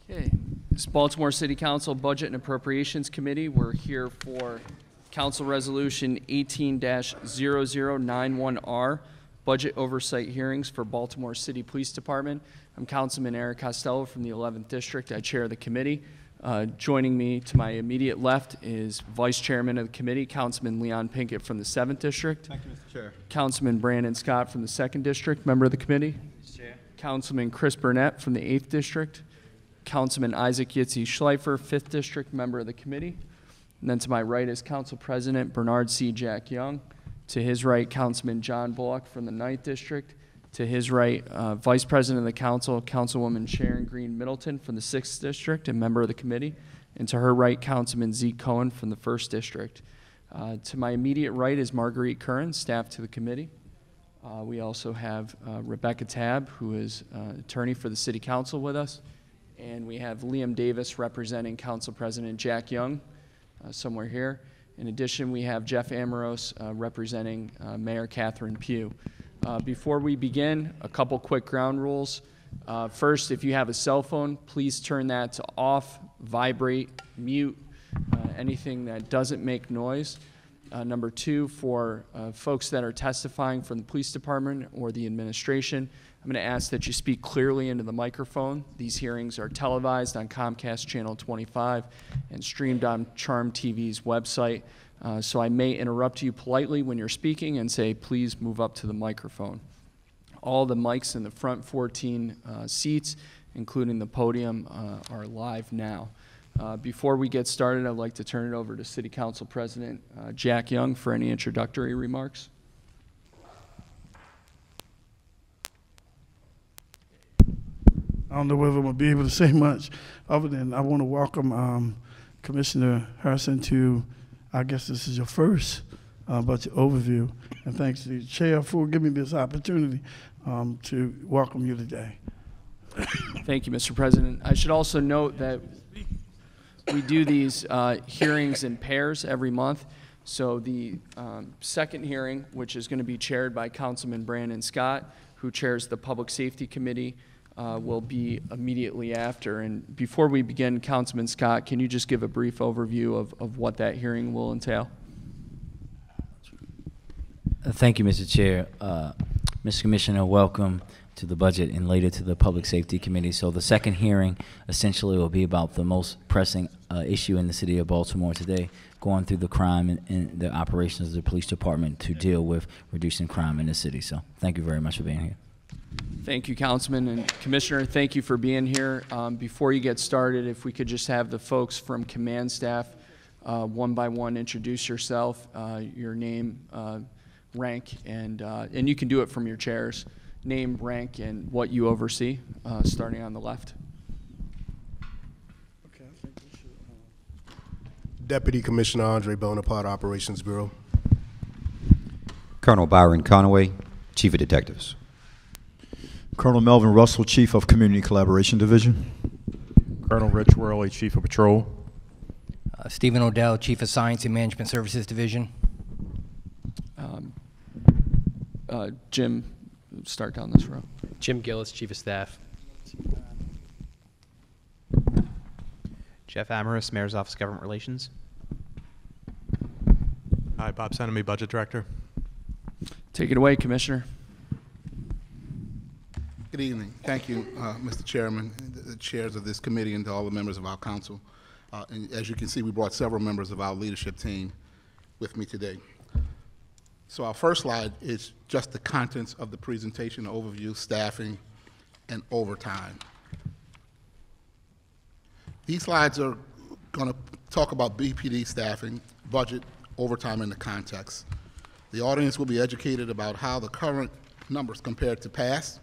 Okay, this is Baltimore City Council Budget and Appropriations Committee. We're here for Council Resolution 18-0091R, Budget Oversight Hearings for Baltimore City Police Department. I'm Councilman Eric Costello from the 11th District. I chair the committee. Joining me to my immediate left is Vice Chairman of the committee, Councilman Leon Pinkett from the 7th District. Thank you, Mr. Chair. Councilman Brandon Scott from the 2nd District, member of the committee. Mr. Chair. Councilman Chris Burnett from the 8th District. Councilman Isaac Yitzi Schleifer, 5th District, member of the committee. And then to my right is Council President Bernard C. Jack Young. To his right, Councilman John Bullock from the 9th District. To his right, Vice President of the Council, Councilwoman Sharon Green Middleton from the 6th District and member of the committee. And to her right, Councilman Zeke Cohen from the 1st District. To my immediate right is Marguerite Curran, staff to the committee. We also have Rebecca Tabb, who is attorney for the City Council with us. And we have Liam Davis representing Council President Jack Young, somewhere here. In addition, we have Jeff Amoros representing Mayor Catherine Pugh. Before we begin, a couple quick ground rules. First, if you have a cell phone, please turn that to off, vibrate, mute, anything that doesn't make noise. Number two, for folks that are testifying from the police department or the administration, I'm going to ask that you speak clearly into the microphone. These hearings are televised on Comcast Channel 25 and streamed on Charm TV's website. So I may interrupt you politely when you're speaking and say, please move up to the microphone. All the mics in the front 14 seats, including the podium, are live now. Before we get started, I'd like to turn it over to City Council President Jack Young for any introductory remarks. I don't know whether I'm going to be able to say much other than I want to welcome Commissioner Harrison to, I guess this is your first budget overview, and thanks to the chair for giving me this opportunity to welcome you today. Thank you, Mr. President. I should also note that we do these hearings in pairs every month. So the second hearing, which is going to be chaired by Councilman Brandon Scott, who chairs the Public Safety Committee, will be immediately after. And before we begin, Councilman Scott, can you just give a brief overview of what that hearing will entail? Thank you, Mr. Chair. Mr. Commissioner, welcome to the Budget and later to the Public Safety Committee. So the second hearing essentially will be about the most pressing issue in the city of Baltimore today, going through the crime and the operations of the police department to deal with reducing crime in the city. So thank you very much for being here. Thank you, Councilman. And Commissioner, thank you for being here. Before you get started, if we could just have the folks from command staff one by one introduce yourself, your name, rank, and you can do it from your chairs. Name, rank, and what you oversee, starting on the left. Okay, I think we should, Deputy Commissioner Andre Bonaparte, Operations Bureau. Colonel Byron Conaway, Chief of Detectives. Colonel Melvin Russell, Chief of Community Collaboration Division. Colonel Rich Worley, Chief of Patrol. Stephen Odell, Chief of Science and Management Services Division. Jim, start down this row. Jim Gillis, Chief of Staff. Jeff Amaris, Mayor's Office of Government Relations. Hi, Bob Senemy, Budget Director. Take it away, Commissioner. Good evening. Thank you, Mr. Chairman, the chairs of this committee, and to all the members of our council. And as you can see, we brought several members of our leadership team with me today. So our first slide is just the contents of the presentation, overview, staffing, and overtime. These slides are going to talk about BPD staffing, budget, overtime, and the context. The audience will be educated about how the current numbers compare to past,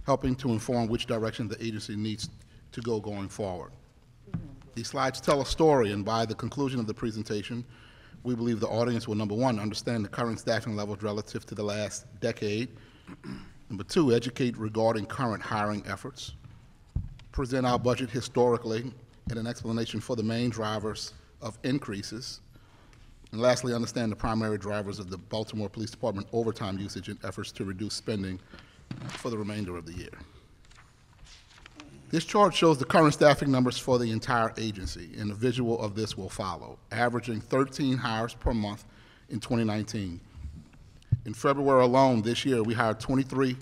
helping to inform which direction the agency needs to go going forward. These slides tell a story, and by the conclusion of the presentation, we believe the audience will, number one, understand the current staffing levels relative to the last decade. Number two, educate regarding current hiring efforts. Present our budget historically and an explanation for the main drivers of increases. And lastly, understand the primary drivers of the Baltimore Police Department overtime usage and efforts to reduce spending for the remainder of the year. This chart shows the current staffing numbers for the entire agency, and a visual of this will follow, averaging 13 hires per month in 2019. In February alone this year, we hired 23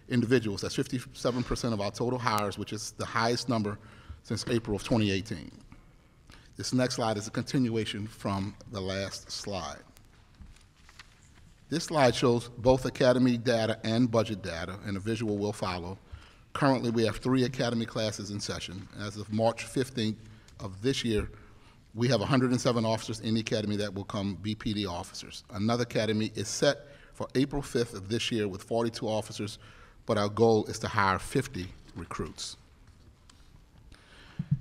individuals. That's 57% of our total hires, which is the highest number since April of 2018. This next slide is a continuation from the last slide. This slide shows both academy data and budget data, and a visual will follow. Currently, we have 3 academy classes in session. As of March 15th of this year, we have 107 officers in the academy that will become BPD officers. Another academy is set for April 5th of this year with 42 officers, but our goal is to hire 50 recruits.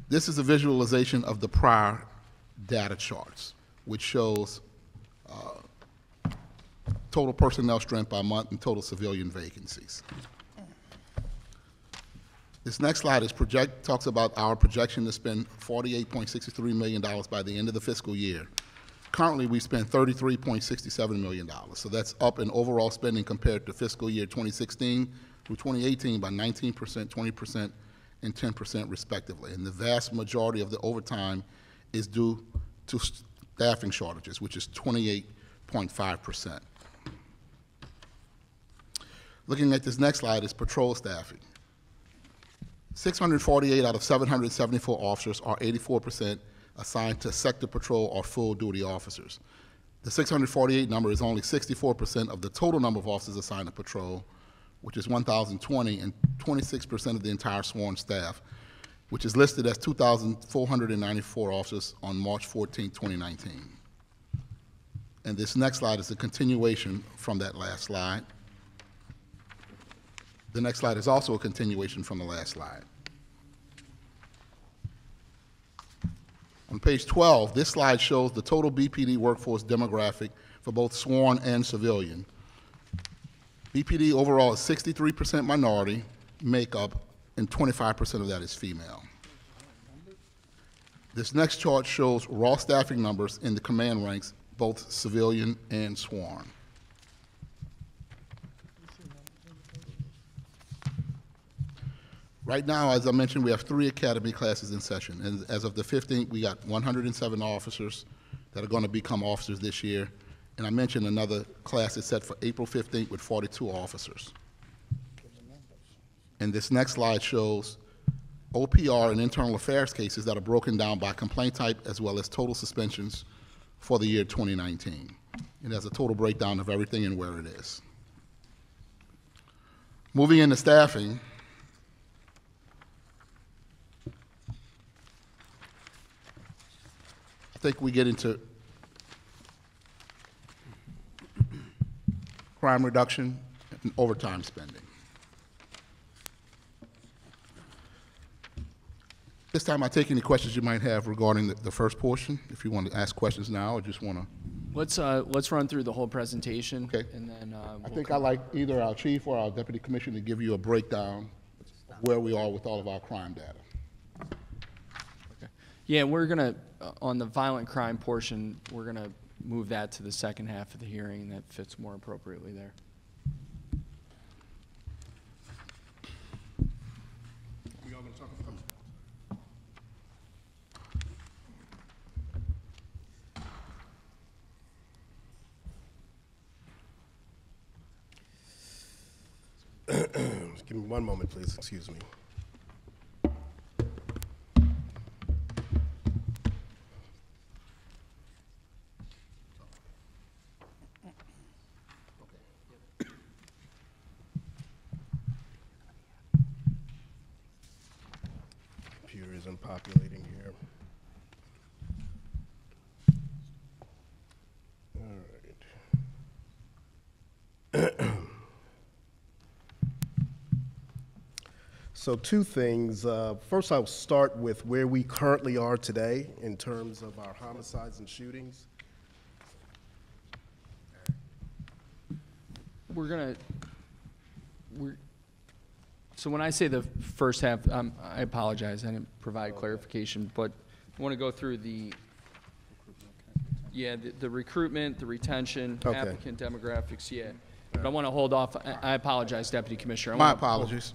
This is a visualization of the prior data charts, which shows total personnel strength by month and total civilian vacancies. This next slide is talks about our projection to spend $48.63 million by the end of the fiscal year. Currently, we spent $33.67 million, so that's up in overall spending compared to fiscal year 2016 through 2018 by 19%, 20%, and 10% respectively. And the vast majority of the overtime is due to staffing shortages, which is 28.5%. Looking at this next slide is patrol staffing. 648 out of 774 officers, or 84%, assigned to sector patrol or full duty officers. The 648 number is only 64% of the total number of officers assigned to patrol, which is 1,020, and 26% of the entire sworn staff, which is listed as 2,494 officers on March 14, 2019. And this next slide is a continuation from that last slide. The next slide is also a continuation from the last slide. On page 12, this slide shows the total BPD workforce demographic for both sworn and civilian. BPD overall is 63% minority makeup, and 25% of that is female. This next chart shows raw staffing numbers in the command ranks, both civilian and sworn. Right now, as I mentioned, we have 3 academy classes in session, and as of the 15th, we got 107 officers that are going to become officers this year, and I mentioned another class is set for April 15th with 42 officers. And this next slide shows OPR and internal affairs cases that are broken down by complaint type as well as total suspensions for the year 2019. It has a total breakdown of everything and where it is. Moving into staffing, I think we get into crime reduction and overtime spending. This time, I'll take any questions you might have regarding the first portion. If you want to ask questions now, or just want to. Let's run through the whole presentation. Okay. And then I think I'd like either our chief or our deputy commissioner to give you a breakdown of where we are with all of our crime data. Yeah, we're gonna on the violent crime portion, we're gonna move that to the second half of the hearing, and that fits more appropriately there. Just give me one moment, please. Excuse me. Computer isn't populating here. All right. So 2 things. First, I'll start with where we currently are today in terms of our homicides and shootings. So when I say the first half, I apologize, I didn't provide clarification, but I want to go through the recruitment, the retention, applicant demographics, But I want to hold off. I apologize, Deputy Commissioner. My apologies.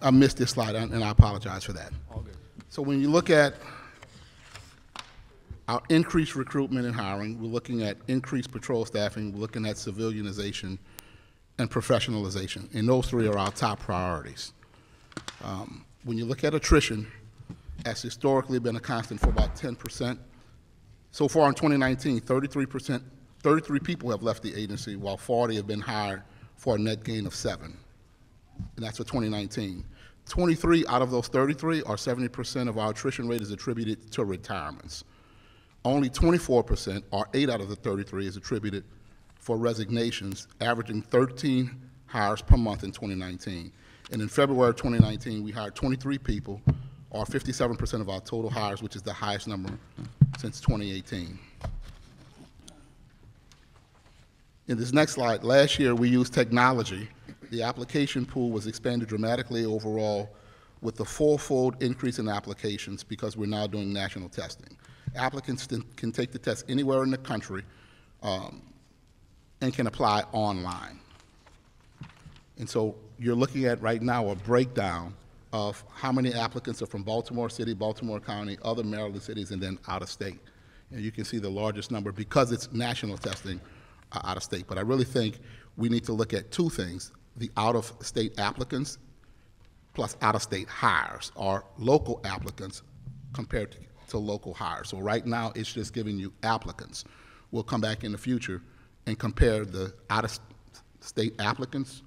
I missed this slide, and I apologize for that. All good. So when you look at our increased recruitment and hiring, we're looking at increased patrol staffing, we're looking at civilianization and professionalization, and those three are our top priorities. When you look at attrition, has historically been a constant for about 10%. So far in 2019, 33 people have left the agency, while 40 have been hired for a net gain of 7. And that's for 2019. 23 out of those 33, or 70% of our attrition rate, is attributed to retirements. Only 24%, or 8 out of the 33, is attributed for resignations, averaging 13 hires per month in 2019. And in February of 2019, we hired 23 people, or 57% of our total hires, which is the highest number since 2018. In this next slide, last year we used technology. The application pool was expanded dramatically overall, with a fourfold increase in applications because we're now doing national testing. Applicants can take the test anywhere in the country and can apply online. And so you're looking at right now a breakdown of how many applicants are from Baltimore City, Baltimore County, other Maryland cities, and then out of state. And you can see the largest number, because it's national testing, out of state. But I really think we need to look at two things: the out-of-state applicants plus out-of-state hires, or local applicants compared to local hires. So right now it's just giving you applicants. We'll come back in the future and compare the out-of-state applicants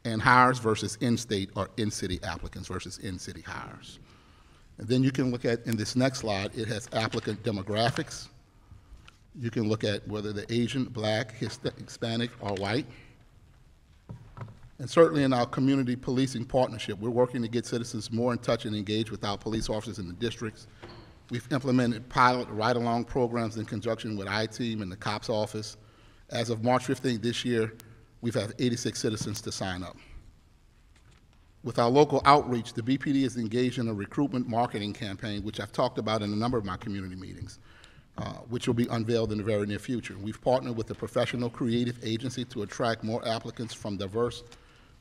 and hires versus in-state or in-city applicants versus in-city hires. And then you can look at, in this next slide, it has applicant demographics. You can look at whether they're Asian, Black, Hispanic, or white. And certainly in our community policing partnership, we're working to get citizens more in touch and engaged with our police officers in the districts. We've implemented pilot ride-along programs in conjunction with I-Team and the COPS office. As of March 15th this year, we've had 86 citizens to sign up. With our local outreach, the BPD is engaged in a recruitment marketing campaign, which I've talked about in a number of my community meetings, which will be unveiled in the very near future. We've partnered with a professional creative agency to attract more applicants from diverse,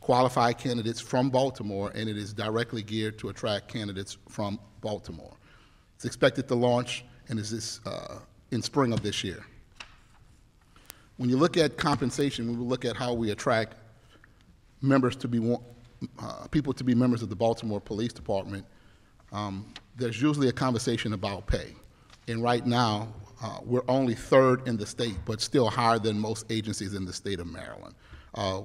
qualified candidates from Baltimore, and it is directly geared to attract candidates from Baltimore. It's expected to launch in spring of this year. When you look at compensation, we will look at how we attract members to be people to be members of the Baltimore Police Department. There's usually a conversation about pay, and right now we're only third in the state, but still higher than most agencies in the state of Maryland,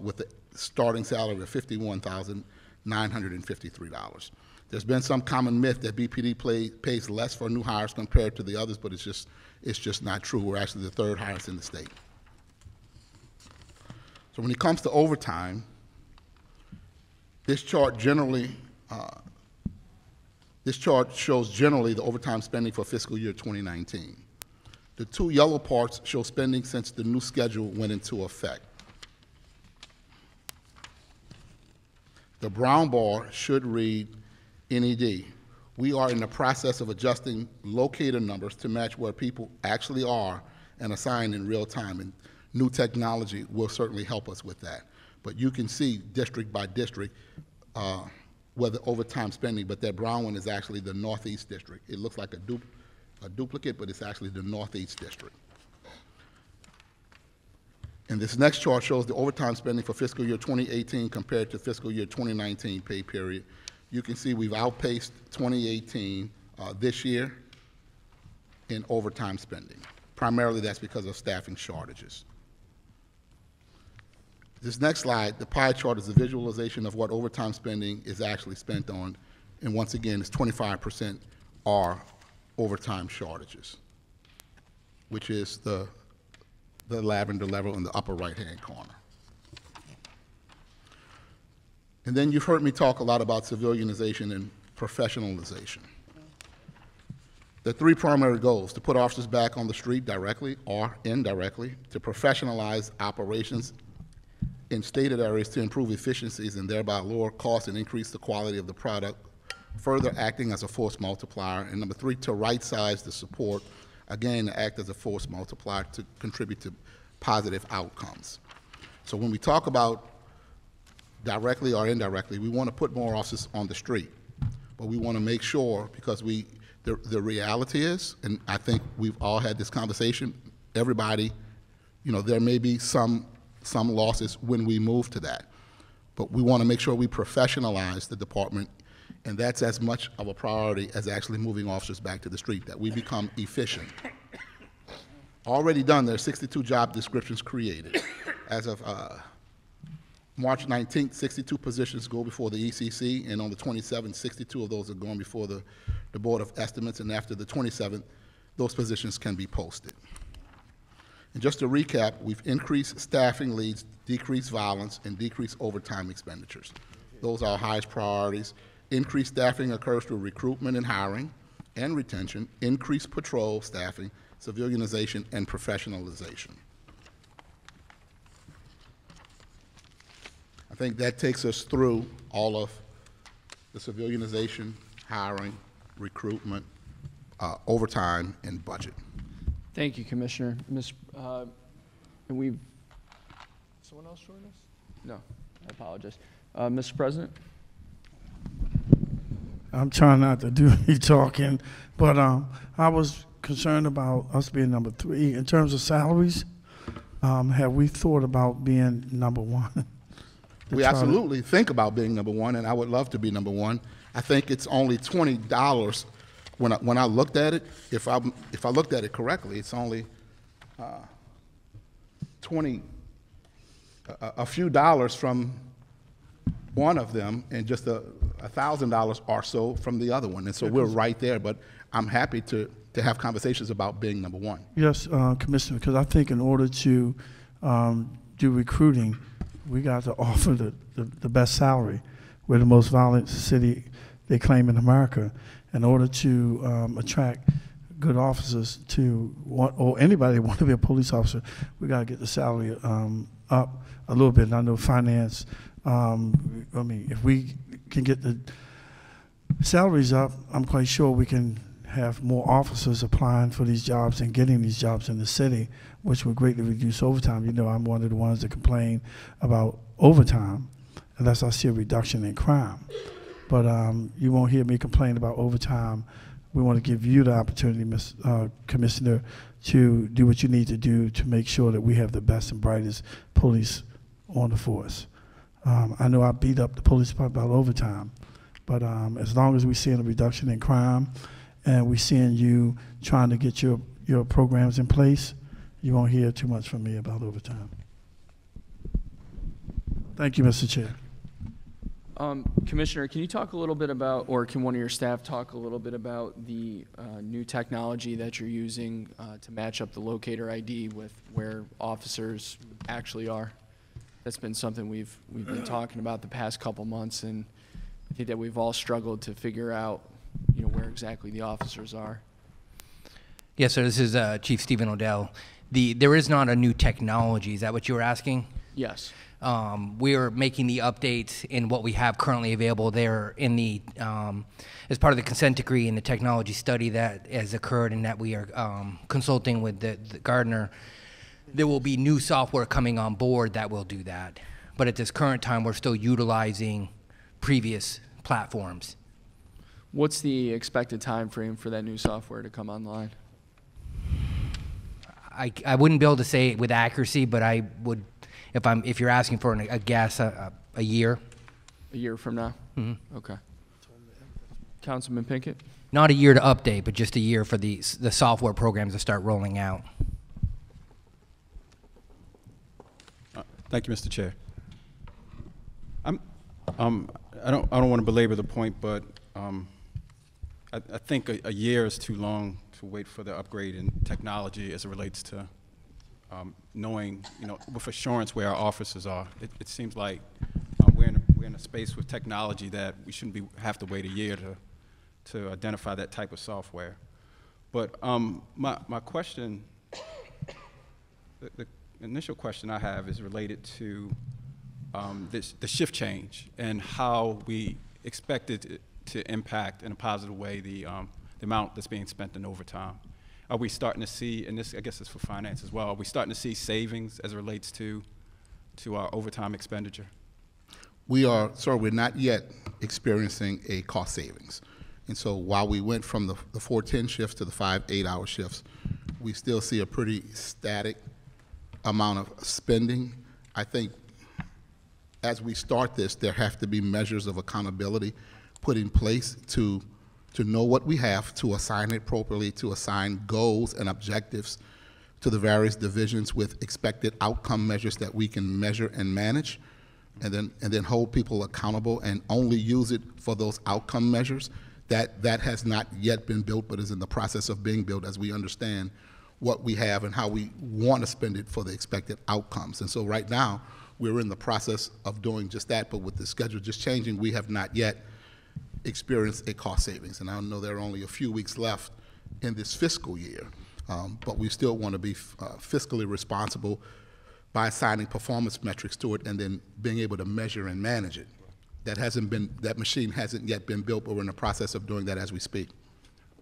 with the starting salary of $51,953. There's been some common myth that BPD pays less for new hires compared to the others, but it's just not true. We're actually the third highest in the state. So when it comes to overtime, this chart shows generally the overtime spending for fiscal year 2019. The two yellow parts show spending since the new schedule went into effect. The brown bar should read NED. We are in the process of adjusting locator numbers to match where people actually are and assign in real time, and new technology will certainly help us with that. But you can see district by district where the overtime spending, but that brown one is actually the Northeast District. It looks like a duplicate, but it's actually the Northeast District. And this next chart shows the overtime spending for fiscal year 2018 compared to fiscal year 2019 pay period. You can see we've outpaced 2018 this year in overtime spending. Primarily that's because of staffing shortages. This next slide, the pie chart, is a visualization of what overtime spending is actually spent on, and once again, it's 25% are overtime shortages, which is the lavender level in the upper right-hand corner. And then you've heard me talk a lot about civilianization and professionalization. The three primary goals: to put officers back on the street directly or indirectly, to professionalize operations in stated areas to improve efficiencies and thereby lower costs and increase the quality of the product, further acting as a force multiplier. And number three, to right-size the support, again, to act as a force multiplier to contribute to positive outcomes. So when we talk about directly or indirectly, we want to put more officers on the street. But we want to make sure, because the reality is, and I think we've all had this conversation, everybody, you know, there may be some losses when we move to that. But we want to make sure we professionalize the department, and that's as much of a priority as actually moving officers back to the street, that we become efficient. Already done, there are 62 job descriptions created. As of March 19th, 62 positions go before the ECC, and on the 27th, 62 of those are going before the Board of Estimates, and after the 27th, those positions can be posted. And just to recap, we've increased staffing leads, decreased violence, and decreased overtime expenditures. Those are our highest priorities. Increased staffing occurs through recruitment and hiring and retention, increased patrol staffing, civilianization, and professionalization. I think that takes us through all of the civilianization, hiring, recruitment, overtime, and budget. Thank you, Commissioner. And we've, someone else join us? No, I apologize. Mr. President? I'm trying not to do any talking, but I was concerned about us being number 3. In terms of salaries, have we thought about being number 1? We absolutely think about being number 1, and I would love to be number 1. I think it's only $20 when I looked at it. If I looked at it correctly, it's only a few dollars from one of them, and just $1,000 or so from the other one. And so we're right there. But I'm happy to have conversations about being number 1. Yes, Commissioner, because I think in order to do recruiting, we got to offer the best salary. We're the most violent city, they claim, in America. In order to attract good officers or anybody that want to be a police officer, we got to get the salary up a little bit. And I know finance, I mean, if we can get the salaries up, I'm quite sure we can have more officers applying for these jobs and getting these jobs in the city, which would greatly reduce overtime. You know, I'm one of the ones that complain about overtime unless I see a reduction in crime. But you won't hear me complain about overtime. We want to give you the opportunity, Commissioner, to do what you need to do to make sure that we have the best and brightest police on the force. I know I beat up the police department about overtime, but as long as we're seeing a reduction in crime and we're seeing you trying to get your programs in place, you won't hear too much from me about overtime. Thank you, Mr. Chair. Commissioner, can you talk a little bit about, or can one of your staff talk a little bit about the new technology that you're using to match up the locator ID with where officers actually are? That's been something we've been talking about the past couple months, and I think that we've all struggled to figure out, you know, where exactly the officers are. Yes, sir. This is Chief Stephen O'Dell. There is not a new technology. Is that what you were asking? Yes. We are making the updates in what we have currently available there in the as part of the consent decree and the technology study that has occurred, and that we are consulting with the Gardner. There will be new software coming on board that will do that, but at this current time, we're still utilizing previous platforms. What's the expected time frame for that new software to come online? I wouldn't be able to say it with accuracy, but I would, if you're asking for a guess, a year. A year from now? Mm-hmm. Okay. Councilman Pinkett? Not a year to update, but just a year for the software programs to start rolling out. Thank you, Mr. Chair. I don't want to belabor the point, but I think a year is too long to wait for the upgrade in technology as it relates to knowing, you know, with assurance where our officers are. It seems like we're in a space with technology that we shouldn't have to wait a year to identify that type of software. But my question, the initial question I have is related to the shift change and how we expect it to impact in a positive way the amount that's being spent in overtime. Are we starting to see, and this I guess is for finance as well, are we starting to see savings as it relates to our overtime expenditure? we're not yet experiencing a cost savings. And so while we went from the 410 shifts to the 5 8-hour shifts, we still see a pretty static amount of spending. I think as we start this, there have to be measures of accountability put in place to know what we have, to assign it appropriately, to assign goals and objectives to the various divisions with expected outcome measures that we can measure and manage, and then hold people accountable and only use it for those outcome measures. That has not yet been built, but is in the process of being built as we understand what we have and how we want to spend it for the expected outcomes. And so right now, we're in the process of doing just that, but with the schedule just changing, we have not yet experienced a cost savings. And I know there are only a few weeks left in this fiscal year, but we still want to be fiscally responsible by assigning performance metrics to it and then being able to measure and manage it. That machine hasn't yet been built, but we're in the process of doing that as we speak.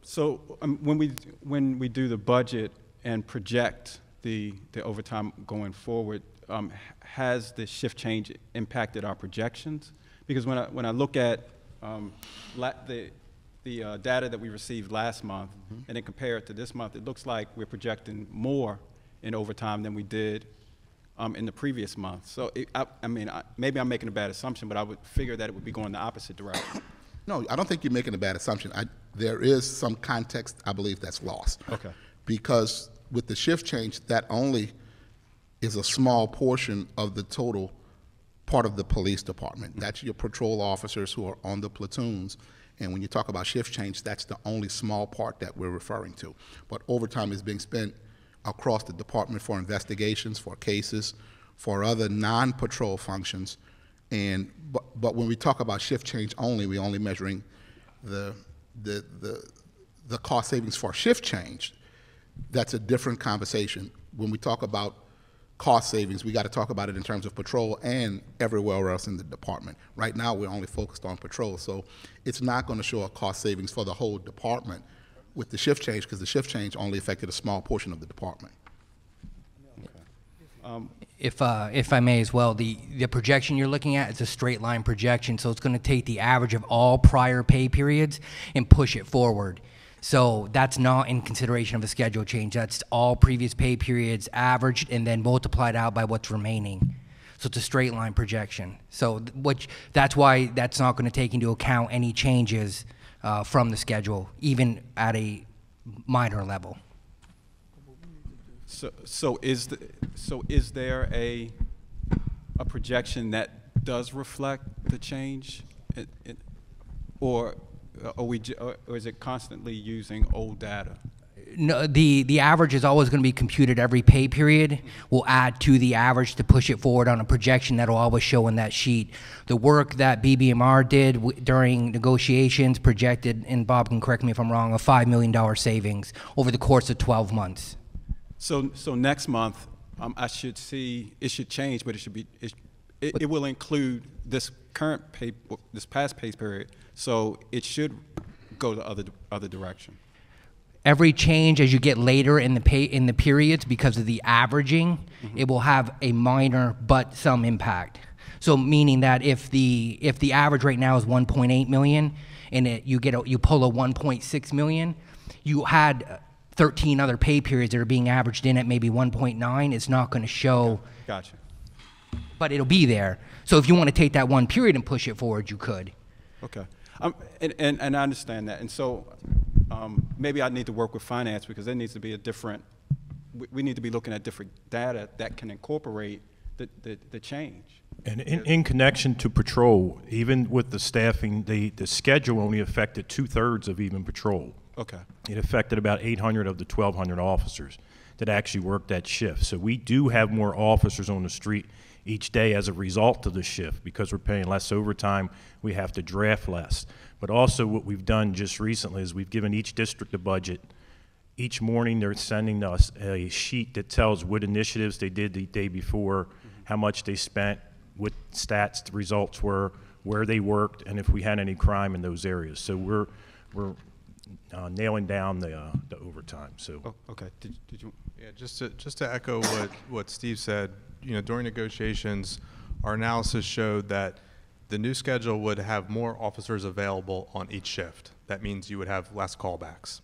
So when we do the budget and project the overtime going forward, has the shift change impacted our projections? Because when I look at the data that we received last month, and then compare it to this month, it looks like we're projecting more in overtime than we did in the previous month. So maybe I'm making a bad assumption, but I would figure that it would be going the opposite direction. No, I don't think you're making a bad assumption. There is some context, I believe, that's lost. Okay. Because with the shift change, that only is a small portion of the total part of the police department. That's your patrol officers who are on the platoons. And when you talk about shift change, that's the only small part that we're referring to. But overtime is being spent across the department for investigations, for cases, for other non-patrol functions. But when we talk about shift change only, we're only measuring the cost savings for shift change. That's a different conversation. When we talk about cost savings, we got to talk about it in terms of patrol and everywhere else in the department. Right now, we're only focused on patrol, so it's not going to show a cost savings for the whole department with the shift change, because the shift change only affected a small portion of the department. If I may as well, the projection you're looking at is a straight line projection, so it's going to take the average of all prior pay periods and push it forward. So that's not in consideration of a schedule change. That's all previous pay periods averaged and then multiplied out by what's remaining. So it's a straight line projection. So that's why that's not going to take into account any changes from the schedule, even at a minor level. So is there a projection that does reflect the change, or is it constantly using old data? No, the average is always going to be computed every pay period. We'll add to the average to push it forward on a projection that will always show in that sheet. The work that BBMR did during negotiations projected, and Bob can correct me if I'm wrong, a $5 million savings over the course of 12 months. So next month, I should see it should change, but it will include this past pay period. So it should go the other direction. Every change as you get later in the periods, because of the averaging, it will have a minor but some impact. So meaning that if the average right now is 1.8 million, and you pull a 1.6 million, you had 13 other pay periods that are being averaged in at maybe 1.9. It's not going to show. Gotcha. But it'll be there. So if you want to take that one period and push it forward, you could. Okay. And I understand that. And so maybe I need to work with finance, because there needs to be a different, we need to be looking at different data that can incorporate the change. And in connection to patrol, even with the staffing, the schedule only affected 2/3 of even patrol. Okay. It affected about 800 of the 1,200 officers that actually worked that shift. So we do have more officers on the street each day as a result of the shift, because we're paying less overtime, we have to draft less. But also what we've done just recently is we've given each district a budget. Each morning they're sending us a sheet that tells what initiatives they did the day before, how much they spent, what stats the results were, where they worked, and if we had any crime in those areas. So we're nailing down the overtime. So. Oh, okay. Did you? Yeah, just to echo what Steve said, during negotiations, our analysis showed that the new schedule would have more officers available on each shift. That means you would have less callbacks.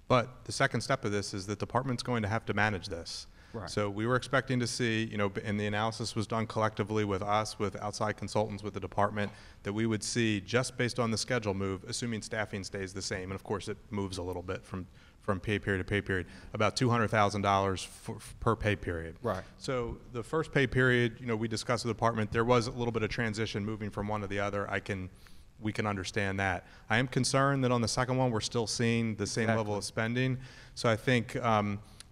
But the second step of this is the department's going to have to manage this. Right. So we were expecting to see, you know, and the analysis was done collectively with us, with outside consultants, with the department, that we would see just based on the schedule move, assuming staffing stays the same, and of course it moves a little bit from pay period to pay period, about $200,000 per pay period. Right. So the first pay period, you know, we discussed with the department, there was a little bit of transition moving from one to the other. We can understand that. I am concerned that on the second one, we're still seeing the same level of spending. So I think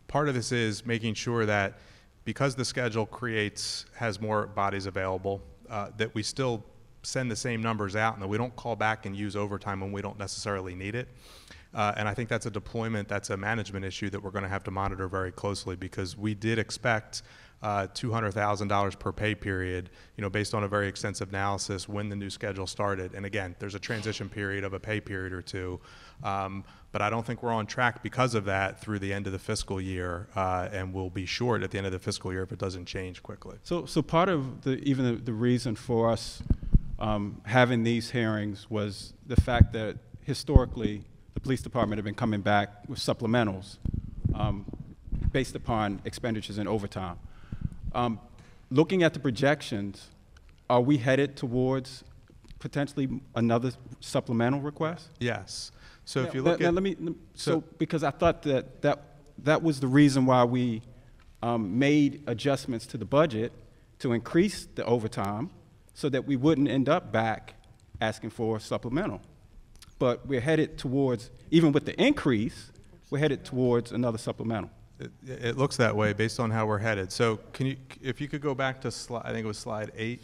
part of this is making sure that because the schedule has more bodies available, that we still send the same numbers out and that we don't call back and use overtime when we don't necessarily need it. And I think that's a deployment, that's a management issue that we're going to have to monitor very closely, because we did expect $200,000 per pay period, you know, based on a very extensive analysis when the new schedule started. And again, there's a transition period of a pay period or two, but I don't think we're on track because of that through the end of the fiscal year, and we'll be short at the end of the fiscal year if it doesn't change quickly. So part of the reason for us having these hearings was the fact that historically the police department had been coming back with supplementals based upon expenditures in overtime. Looking at the projections, are we headed towards potentially another supplemental request? Yes. So if you look at because I thought that was the reason why we made adjustments to the budget to increase the overtime, so that we wouldn't end up back asking for supplemental. But we're headed towards, even with the increase, we're headed towards another supplemental. It looks that way based on how we're headed. So if you could go back to slide, I think it was slide 8,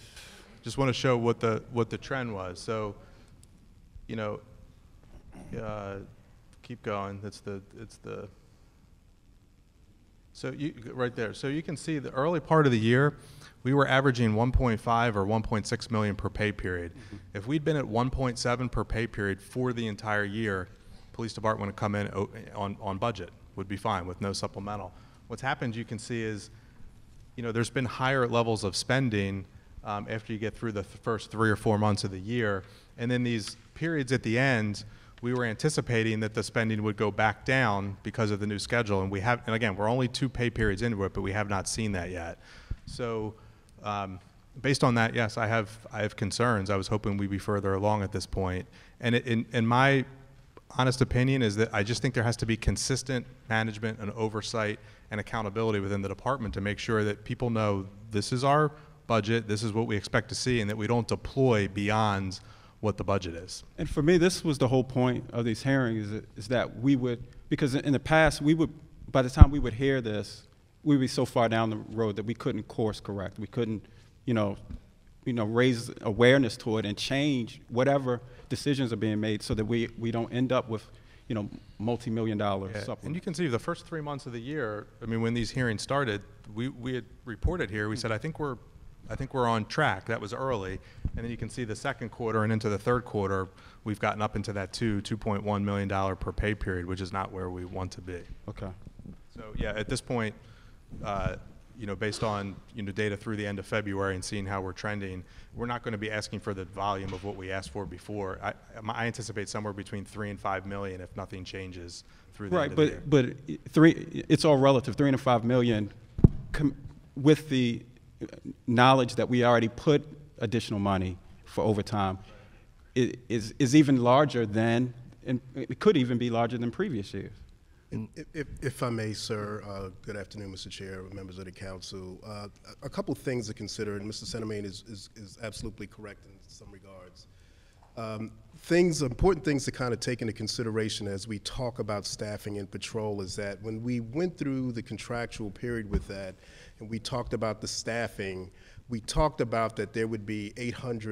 just want to show what the trend was. So, you know, keep going. So right there. So you can see the early part of the year, we were averaging 1.5 or 1.6 million per pay period. Mm-hmm. If we'd been at 1.7 per pay period for the entire year, police department would come in on budget, would be fine with no supplemental. What's happened, you can see, is, you know, there's been higher levels of spending after you get through the first 3 or 4 months of the year, and then these periods at the end, we were anticipating that the spending would go back down because of the new schedule, and and again, we're only 2 pay periods into it, but we have not seen that yet. So based on that, yes, I have concerns. I was hoping we'd be further along at this point, and in my honest opinion is that I just think there has to be consistent management and oversight and accountability within the department to make sure that people know this is our budget, this is what we expect to see, and that we don't deploy beyond what the budget is. And for me, this was the whole point of these hearings, is that we would, because in the past, by the time we would hear this, we would be so far down the road that we couldn't course correct. We couldn't, raise awareness to it and change whatever decisions are being made so that we don't end up with, multi-million-dollar supplements. And you can see the first 3 months of the year, I mean, when these hearings started, we had reported here, we said, I think we're on track. That was early. And then you can see the second quarter and into the third quarter, we've gotten up into that $2.1 million per pay period, which is not where we want to be. Okay. So yeah, at this point, based on data through the end of February and seeing how we're trending, we're not going to be asking for the volume of what we asked for before. I anticipate somewhere between 3 and 5 million if nothing changes through the end of the year. But it's all relative. 3 and 5 million, with the knowledge that we already put additional money for overtime, is even larger than, and it could even be larger than previous years. And if I may, sir, good afternoon, Mr. Chair, members of the council. A couple of things to consider, and Mr. Centermain is absolutely correct in some regards. Important things to kind of take into consideration as we talk about staffing and patrol is that when we went through the contractual period with that, and we talked about the staffing, we talked about that there would be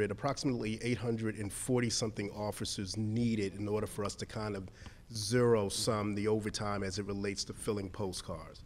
approximately 840-something officers needed in order for us to kind of zero-sum the overtime as it relates to filling postcards.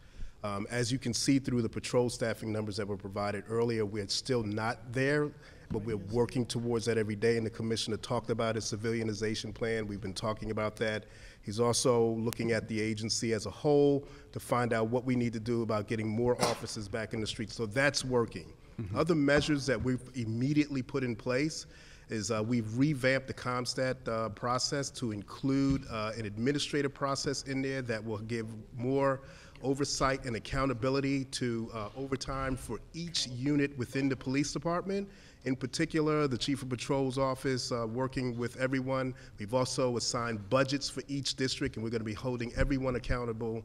As you can see through the patrol staffing numbers that were provided earlier, we're still not there, but we're working towards that every day, and the commissioner talked about his civilianization plan. We've been talking about that. He's also looking at the agency as a whole to find out what we need to do about getting more officers back in the streets. So that's working. Mm-hmm. Other measures that we've immediately put in place is we've revamped the CompStat process to include an administrative process in there that will give more oversight and accountability to overtime for each unit within the police department. In particular, the Chief of Patrol's office working with everyone. We've also assigned budgets for each district, and we're going to be holding everyone accountable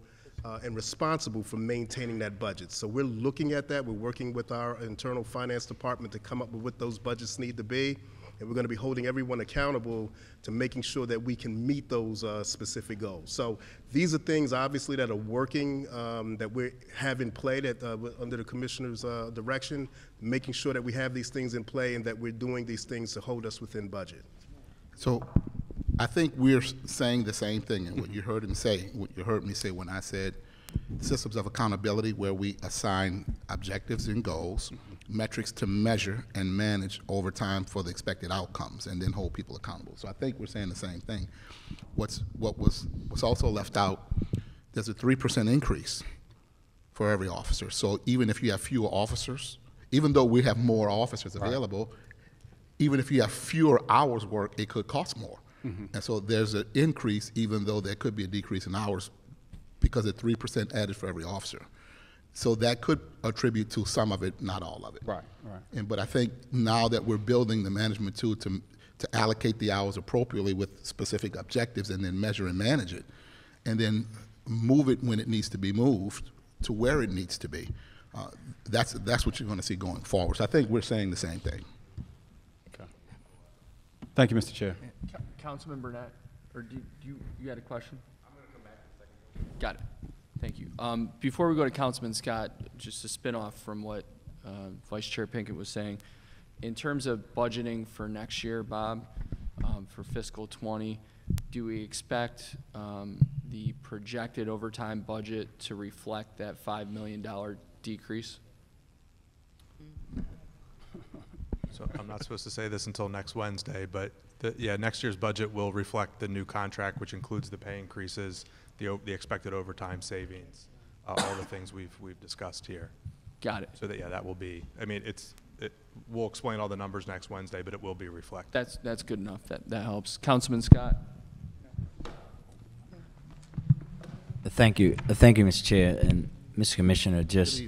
and responsible for maintaining that budget. So we're looking at that. We're working with our internal finance department to come up with what those budgets need to be. And we're going to be holding everyone accountable to making sure that we can meet those specific goals. So these are things, obviously, that are working, that we have in play that, under the Commissioner's direction, making sure that we have these things in play and that we're doing these things to hold us within budget. So I think we're saying the same thing, and what you heard me say when I said systems of accountability, where we assign objectives and goals, metrics to measure and manage overtime for the expected outcomes, and then hold people accountable. So I think we're saying the same thing. What was also left out, there's a 3% increase for every officer. So even if you have fewer officers, even though we have more officers available, even if you have fewer hours worked, it could cost more. And so there's an increase, even though there could be a decrease in hours, because of 3% added for every officer. So that could attribute to some of it, not all of it. Right. But I think now that we're building the management tool to allocate the hours appropriately with specific objectives and then measure and manage it, and then move it when it needs to be moved to where it needs to be, that's what you're going to see going forward. So I think we're saying the same thing. Okay. Thank you, Mr. Chair. Councilman Burnett, or do you had a question? I'm going to come back in a second. Got it. Thank you. Before we go to Councilman Scott, just a spin-off from what Vice Chair Pinkett was saying, in terms of budgeting for next year, Bob, for fiscal 20, do we expect the projected overtime budget to reflect that $5 million decrease? So I'm not supposed to say this until next Wednesday, but yeah, next year's budget will reflect the new contract, which includes the pay increases, the expected overtime savings, all the things we've discussed here. Got it. So that, yeah, that will be. I mean, we'll explain all the numbers next Wednesday, but it will be reflected. That's good enough. That helps. Councilman Scott. Thank you, Mr. Chair and Mr. Commissioner. Just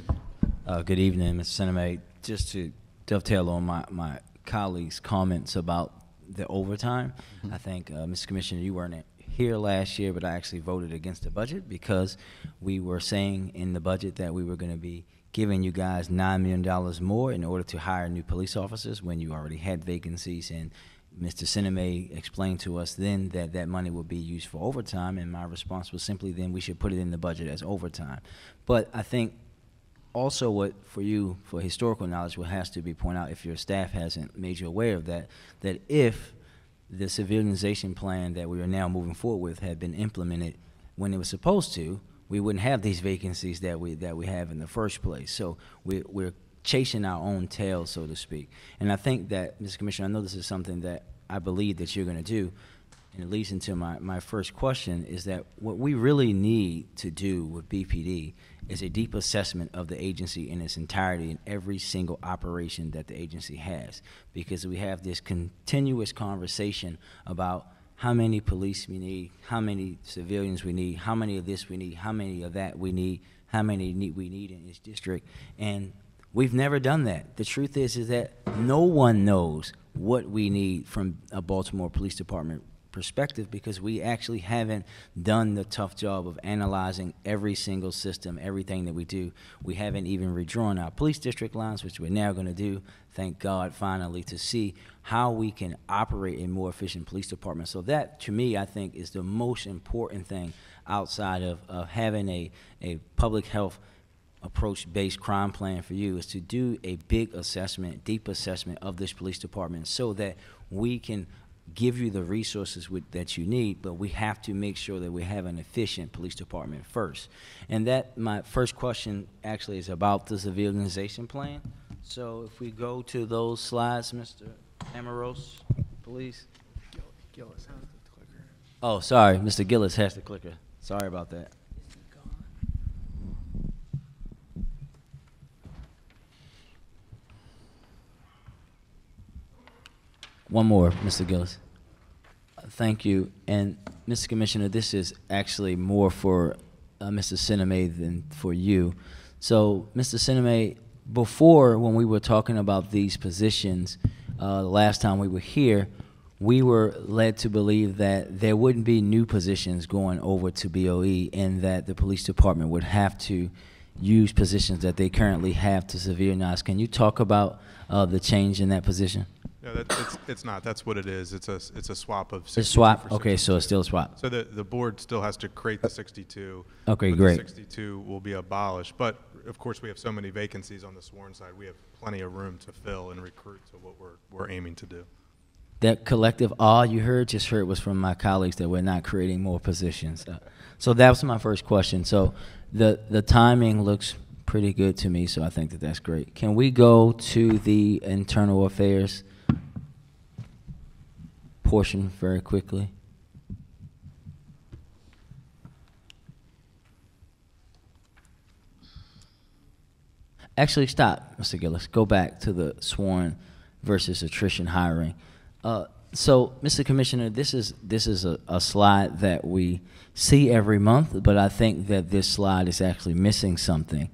good evening, Mr. Sinema. Just to dovetail on my colleagues' comments about the overtime, I think, Mr. Commissioner, you weren't here last year, but I actually voted against the budget because we were saying in the budget that we were going to be giving you guys $9 million more in order to hire new police officers when you already had vacancies. And Mr. Sinema explained to us then that that money would be used for overtime, and my response was simply then we should put it in the budget as overtime. But I think also what for you, for historical knowledge, what has to be pointed out, if your staff hasn't made you aware of that, that if the civilianization plan that we are now moving forward with had been implemented when it was supposed to, we wouldn't have these vacancies that we have in the first place. So we're chasing our own tail, so to speak. And I think that, Mr. Commissioner, I know this is something that I believe that you're going to do, and it leads into my first question, is that what we really need to do with BPD is a deep assessment of the agency in its entirety in every single operation that the agency has, because we have this continuous conversation about how many police we need, how many civilians we need, how many of this we need, how many of that we need, how many we need in each district, and we've never done that. The truth is that no one knows what we need from a Baltimore Police Department perspective, because we actually haven't done the tough job of analyzing every single system, everything that we do. We haven't even redrawn our police district lines, which we're now going to do, thank God, finally, to see how we can operate a more efficient police department. So that, to me, I think is the most important thing outside of having a public health approach-based crime plan for you, is to do a big assessment, deep assessment of this police department so that we can give you the resources that you need, but we have to make sure that we have an efficient police department first. And that, my first question actually is about the civilianization plan. So if we go to those slides, Mr. Amaros, please. Gillis has the clicker. Oh, sorry, Mr. Gillis has the clicker. Sorry about that. One more, Mr. Gillis. Thank you. And Mr. Commissioner, this is actually more for Mr. Sinema than for you. So, Mr. Sinema, before when we were talking about these positions, the last time we were here, we were led to believe that there wouldn't be new positions going over to BOE and that the police department would have to use positions that they currently have to severize. Can you talk about the change in that position? No, it's not. That's what it is. It's a swap of 62 It's swap? for Okay, 62. so it's still a swap. So the board still has to create the 62. Okay, but great. The 62 will be abolished. But, of course, we have so many vacancies on the sworn side. We have plenty of room to fill and recruit to what we're aiming to do. That collective awe you just heard was from my colleagues that we're not creating more positions. So that was my first question. So the timing looks pretty good to me, so I think that that's great. Can we go to the internal affairs portion very quickly? Actually, stop, Mr. Gillis. Go back to the sworn versus attrition hiring. So, Mr. Commissioner, this is a slide that we see every month, but I think that this slide is actually missing something.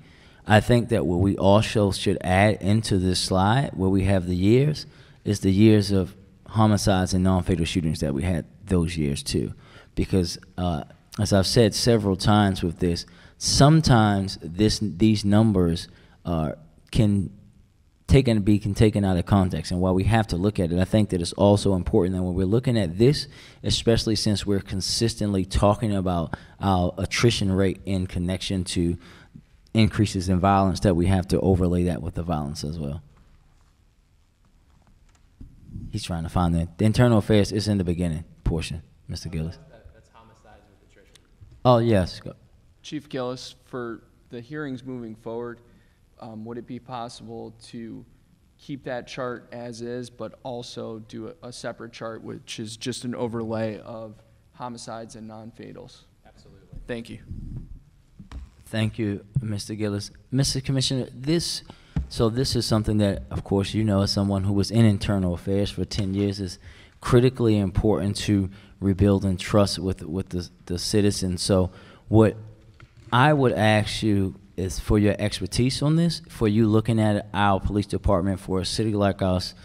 I think that what we also should add into this slide, where we have the years, is the years of homicides and non-fatal shootings that we had those years too. Because, as I've said several times with this, sometimes these numbers can be taken out of context, and while we have to look at it, I think that it's also important that when we're looking at this, especially since we're consistently talking about our attrition rate in connection to increases in violence, that we have to overlay that with the violence as well. He's trying to find that. The internal affairs is in the beginning portion, Mr. Gillis. That's homicides with attrition. Oh, yes. Go. Chief Gillis, for the hearings moving forward, would it be possible to keep that chart as is, but also do a separate chart, which is just an overlay of homicides and non-fatals? Absolutely. Thank you. Thank you, Mr. Gillis. Mr. Commissioner, this is something that, of course, you know, as someone who was in internal affairs for 10 years, is critically important to rebuilding trust with the citizens. So what I would ask you is for your expertise on this, for you looking at our police department for a city like us,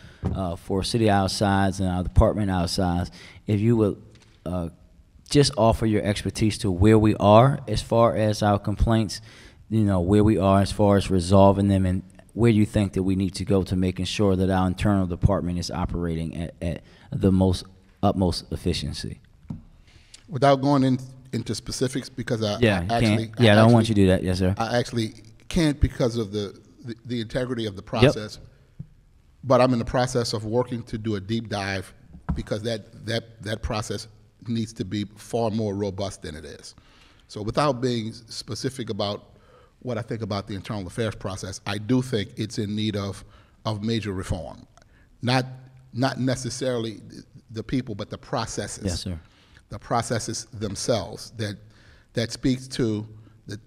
for a city our size and our department our size, if you would just offer your expertise to where we are as far as our complaints, you know, where we are as far as resolving them, and where you think that we need to go to making sure that our internal department is operating at the utmost efficiency. Without going into specifics, because I don't want you to do that. Yes, sir. I actually can't because of the integrity of the process. Yep. But I'm in the process of working to do a deep dive, because that process needs to be far more robust than it is. So without being specific about what I think about the internal affairs process, I do think it's in need of major reform. Not necessarily the people, but the processes. Yes, sir. The processes themselves that speaks to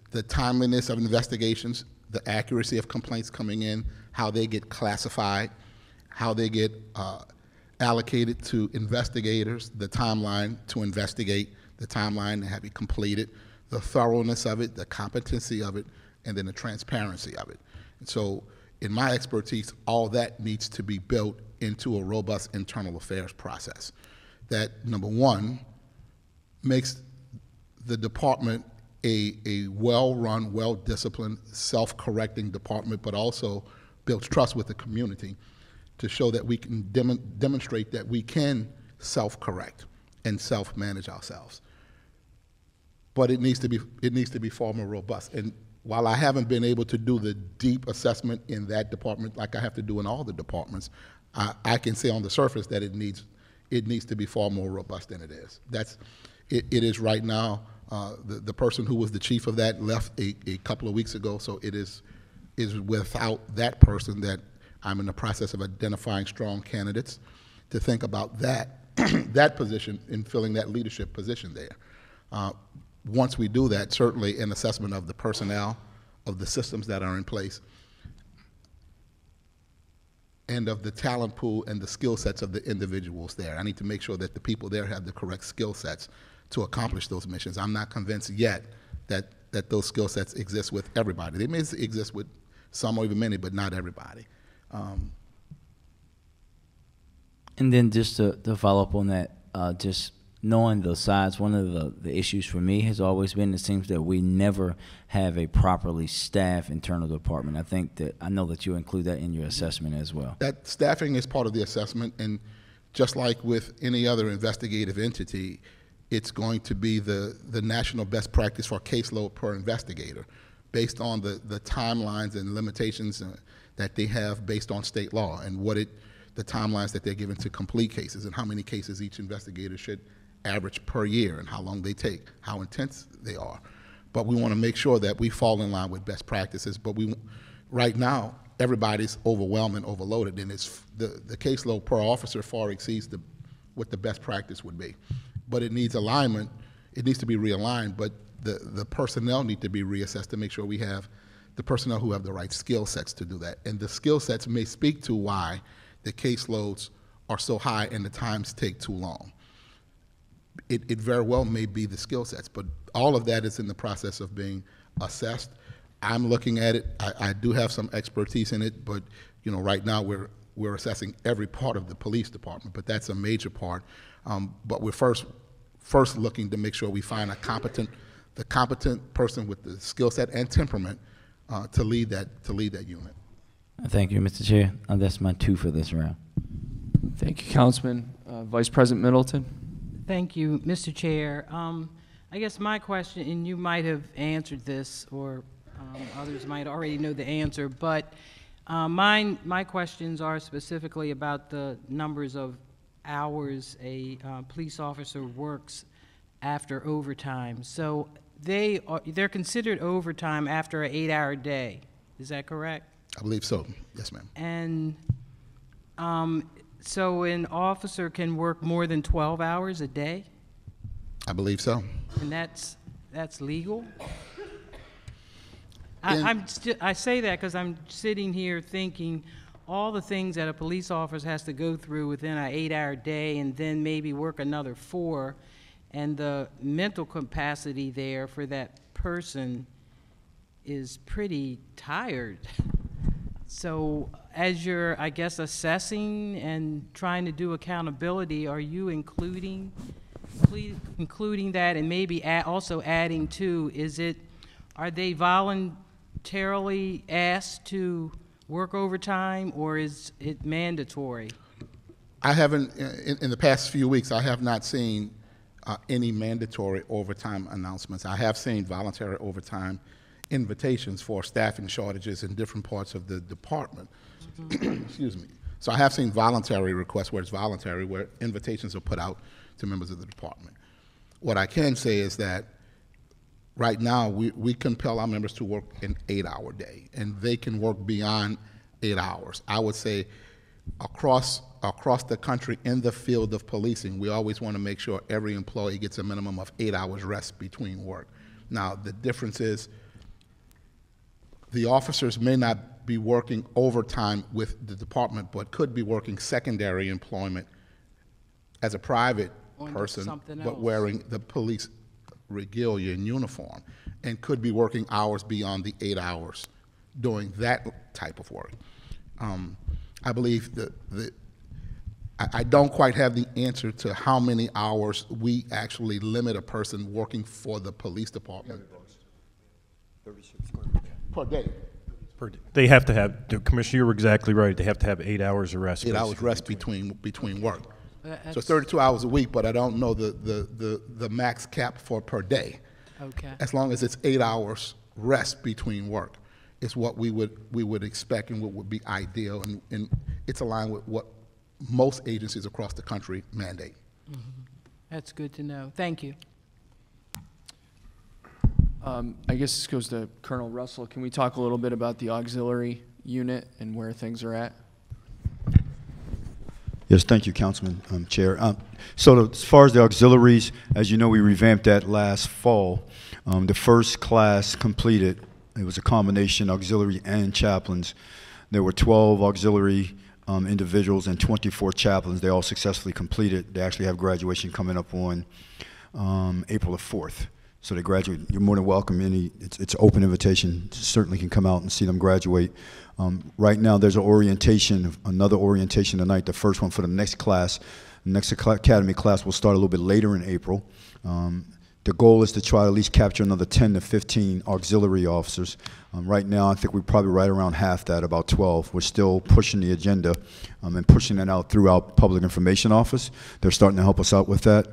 the timeliness of investigations, the accuracy of complaints coming in, how they get classified, how they get allocated to investigators, the timeline to investigate, the timeline to have it completed, the thoroughness of it, the competency of it, and then the transparency of it. And so in my expertise, all that needs to be built into a robust internal affairs process that, number one, makes the department a well-run, well-disciplined, self-correcting department, but also builds trust with the community to show that we can demonstrate that we can self-correct and self-manage ourselves. But it needs to be far more robust. And while I haven't been able to do the deep assessment in that department like I have to do in all the departments, I can say on the surface that it needs to be far more robust than it is. It is right now. The person who was the chief of that left a couple of weeks ago, so it is without that person that I'm in the process of identifying strong candidates to think about that that position and filling that leadership position there. Once we do that, certainly an assessment of the personnel, of the systems that are in place, and of the talent pool and the skill sets of the individuals there. I need to make sure that the people there have the correct skill sets to accomplish those missions. I'm not convinced yet that those skill sets exist with everybody. They may exist with some or even many, but not everybody. And then just to follow up on that, just knowing the size, one of the issues for me has always been, it seems that we never have a properly staffed internal department. I know that you include that in your assessment as well. That staffing is part of the assessment, and just like with any other investigative entity, it's going to be the national best practice for caseload per investigator based on the timelines and limitations that they have based on state law and the timelines that they're given to complete cases and how many cases each investigator should average per year and how long they take, how intense they are. But we want to make sure that we fall in line with best practices. But right now, everybody's overwhelmed and overloaded, and the caseload per officer far exceeds what the best practice would be. But it needs alignment. It needs to be realigned, but the personnel need to be reassessed to make sure we have the personnel who have the right skill sets to do that. And the skill sets may speak to why the caseloads are so high and the times take too long. It very well may be the skill sets, but all of that is in the process of being assessed. I'm looking at it. I do have some expertise in it, but right now we're assessing every part of the police department, but that's a major part. But we're first looking to make sure we find the competent person with the skill set and temperament to lead that unit. Thank you, Mr. Chair. That's my 2 for this round. Thank you, Councilman. Vice President Middleton. Thank you, Mr. Chair. I guess my question, and you might have answered this, or others might already know the answer, but my questions are specifically about the numbers of hours a police officer works after overtime. So they're considered overtime after an 8-hour day. Is that correct? I believe so. Yes, ma'am. And so an officer can work more than 12 hours a day? I believe so. And that's legal? I say that because I'm sitting here thinking all the things that a police officer has to go through within an 8-hour day and then maybe work another 4, and the mental capacity there for that person is pretty tired. So as you're, I guess, assessing and trying to do accountability, are you including that, and maybe also adding to, are they voluntarily asked to work overtime, or is it mandatory? I haven't, in the past few weeks, I have not seen any mandatory overtime announcements. I have seen voluntary overtime invitations for staffing shortages in different parts of the department. Excuse me. So I have seen voluntary requests where it's voluntary, where invitations are put out to members of the department. What I can say is that right now we compel our members to work an 8-hour day, and they can work beyond 8 hours. I would say across the country in the field of policing, we always want to make sure every employee gets a minimum of 8 hours rest between work. Now, the difference is the officers may not be working overtime with the department, but could be working secondary employment as a private person, but wearing the police regalia and uniform, and could be working hours beyond the 8 hours doing that type of work. I believe that I don't quite have the answer to how many hours we actually limit a person working for the police department. 36 per day. They have to have, Commissioner, you're exactly right. They have to have 8 hours of rest. 8 hours rest between work. So it's 32 hours a week, but I don't know the max cap for per day. Okay. As long as it's 8 hours rest between work is what we would expect and what would be ideal, and it's aligned with what most agencies across the country mandate. Mm-hmm. That's good to know. Thank you. I guess this goes to Colonel Russell. Can we talk a little bit about the auxiliary unit and where things are at? Yes, thank you, Councilman Chair. So as far as the auxiliaries, as you know, we revamped that last fall. The first class completed, it was a combination auxiliary and chaplains. There were 12 auxiliary individuals and 24 chaplains. They all successfully completed. They actually have graduation coming up on April the 4th. So they graduate. You're more than welcome. It's open invitation. Certainly can come out and see them graduate. Right now, there's an orientation, another orientation tonight. The first one for the next class. The next academy class will start a little bit later in April. The goal is to try to at least capture another 10 to 15 auxiliary officers. Right now, I think we're probably right around half that, about 12. We're still pushing the agenda and pushing that out through our public information office. They're starting to help us out with that.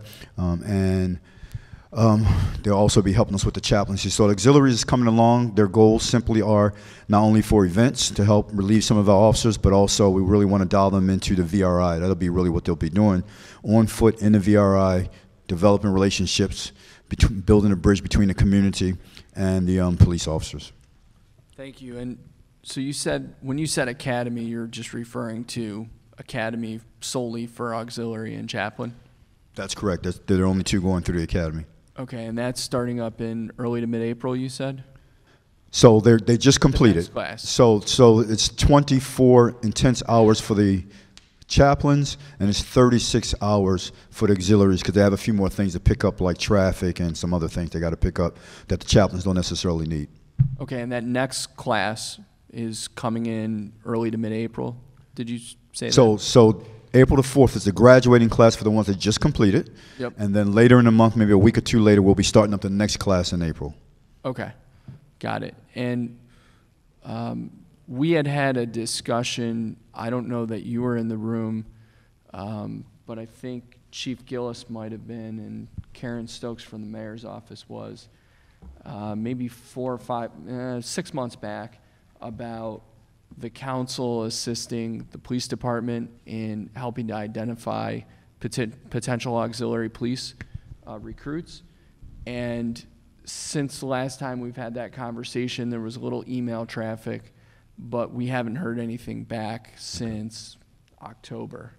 They'll also be helping us with the chaplaincy. So the auxiliaries is coming along. Their goals simply are not only for events to help relieve some of our officers, but also we really want to dial them into the VRI. That'll be really what they'll be doing on foot in the VRI, developing relationships, building a bridge between the community and the police officers. Thank you. And so you said, when you said academy, you're just referring to academy solely for auxiliary and chaplain? That's correct. There are only 2 going through the academy. Okay, and that's starting up in early to mid-April, you said? So they just completed. The next class. So it's 24 intense hours for the chaplains, and it's 36 hours for the auxiliaries because they have a few more things to pick up, like traffic and some other things they got to pick up that the chaplains don't necessarily need. Okay, and that next class is coming in early to mid-April. Did you say that? So April the 4th is the graduating class for the ones that just completed. Yep. And then later in the month, maybe a week or 2 later, we'll be starting up the next class in April. Okay, got it. And we had a discussion, I don't know that you were in the room, but I think Chief Gillis might have been, and Karen Stokes from the mayor's office was, maybe 6 months back, about the council assisting the police department in helping to identify potential auxiliary police recruits. And since the last time we've had that conversation, there was a little email traffic, but we haven't heard anything back since October.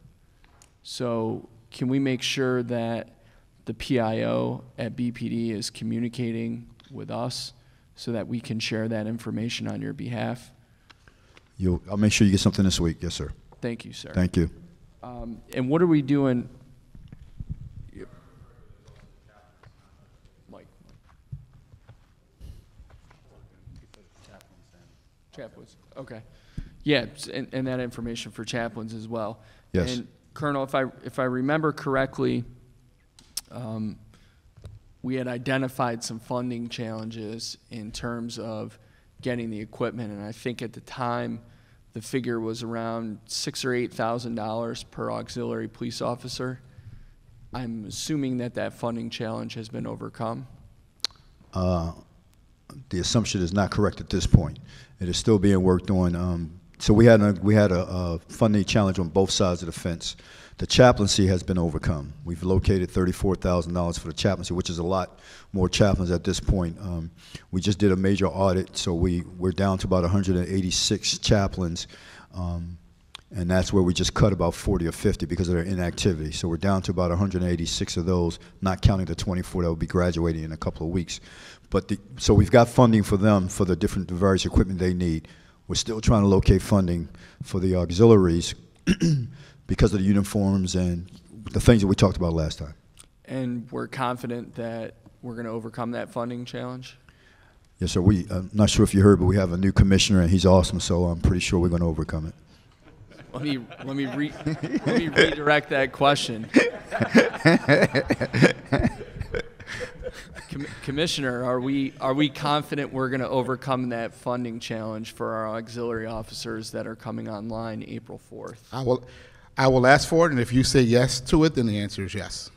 So can we make sure that the PIO at BPD is communicating with us so that we can share that information on your behalf? I'll make sure you get something this week. Yes, sir. Thank you, sir. Thank you. And what are we doing? Mike. Chaplains. Okay. Yeah, and that information for chaplains as well. Yes. And Colonel, if I remember correctly, we had identified some funding challenges in terms of getting the equipment, and I think at the time the figure was around $6,000 or $8,000 per auxiliary police officer. I'm assuming that funding challenge has been overcome. The assumption is not correct at this point. It is still being worked on. So we had a funding challenge on both sides of the fence. The chaplaincy has been overcome. We've located $34,000 for the chaplaincy, which is a lot more chaplains at this point. We just did a major audit, so we're down to about 186 chaplains, and that's where we just cut about 40 or 50 because of their inactivity. So we're down to about 186 of those, not counting the 24 that will be graduating in a couple of weeks. So we've got funding for them for the various equipment they need. We're still trying to locate funding for the auxiliaries because of the uniforms and the things that we talked about last time. And we're confident that we're going to overcome that funding challenge? Yes, sir. I'm not sure if you heard, but we have a new commissioner, and he's awesome, so I'm pretty sure we're going to overcome it. Let me redirect that question. Commissioner, are we confident we're going to overcome that funding challenge for our auxiliary officers that are coming online April 4th? I will ask for it, and if you say yes to it, then the answer is yes.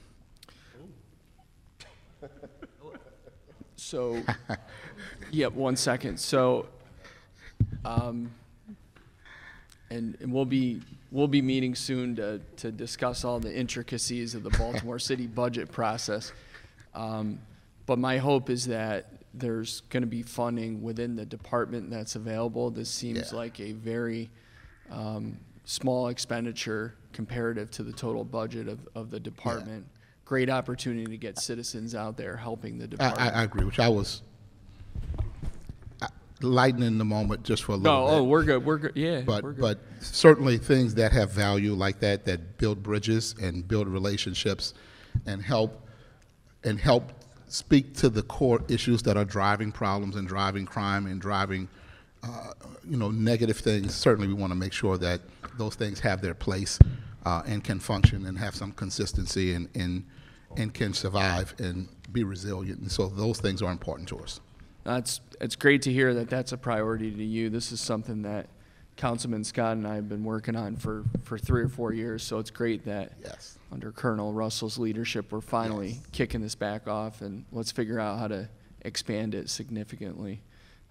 So, yeah, 1 second. So, and we'll be meeting soon to discuss all the intricacies of the Baltimore City budget process. But my hope is that there's going to be funding within the department that's available. This seems like a very small expenditure comparative to the total budget of the department. Yeah. Great opportunity to get citizens out there helping the department. I agree, which lightening the moment just for a little No, bit. oh, we're good. We're good. Yeah, But we're good. but certainly things that have value like that, that build bridges and build relationships, and help speak to the core issues that are driving problems and driving crime and driving negative things. Certainly, we want to make sure that those things have their place and can function and have some consistency and can survive and be resilient. And so those things are important to us. It's great to hear that that's a priority to you. This is something that Councilman Scott and I have been working on for 3 or 4 years. So it's great that Yes. under Colonel Russell's leadership, we're finally kicking this back off, and let's figure out how to expand it significantly.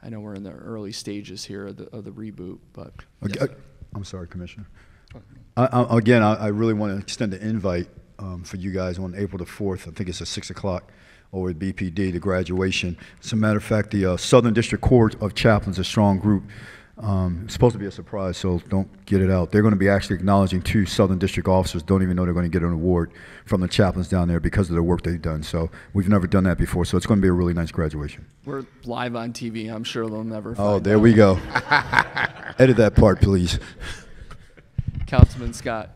I know we're in the early stages here of the reboot, but I'm sorry, Commissioner. I really want to extend the invite for you guys on April the 4th. I think it's at 6 o'clock over at BPD, the graduation. As a matter of fact, the Southern District Court of Chaplains, a strong group. It's supposed to be a surprise, so don't get it out. They're going to be actually acknowledging 2 Southern District officers. Don't even know they're going to get an award from the chaplains down there because of the work they've done. So we've never done that before, so it's going to be a really nice graduation. we're live on TV. I'm sure they'll never find Oh, there out. we go. Edit that part, please. Councilman Scott.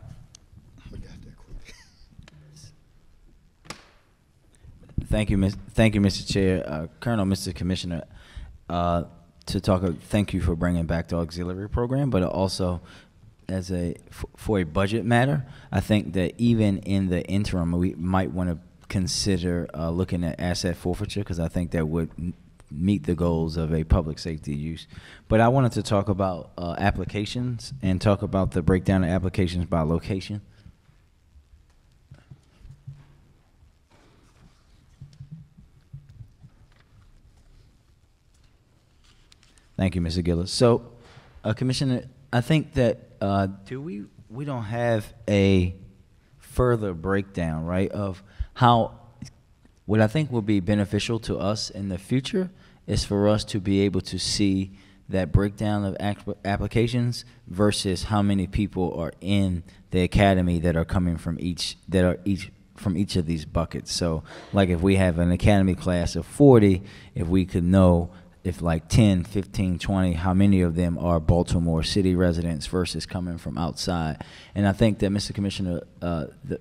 Thank you, Mr. Chair. Colonel, Mr. Commissioner, thank you for bringing back the auxiliary program, but also for a budget matter, I think that even in the interim, we might want to consider looking at asset forfeiture, because I think that would meet the goals of a public safety use. But I wanted to talk about applications and talk about the breakdown of applications by location. Thank you, Mr. Gillis. So, Commissioner, I think that we don't have a further breakdown, right, of how what I think will be beneficial to us in the future is for us to be able to see that breakdown of applications versus how many people are in the academy that are coming from each of these buckets. So, like if we have an academy class of 40, if we could know if like 10, 15, 20, how many of them are Baltimore City residents versus coming from outside. And I think that, Mr. Commissioner, the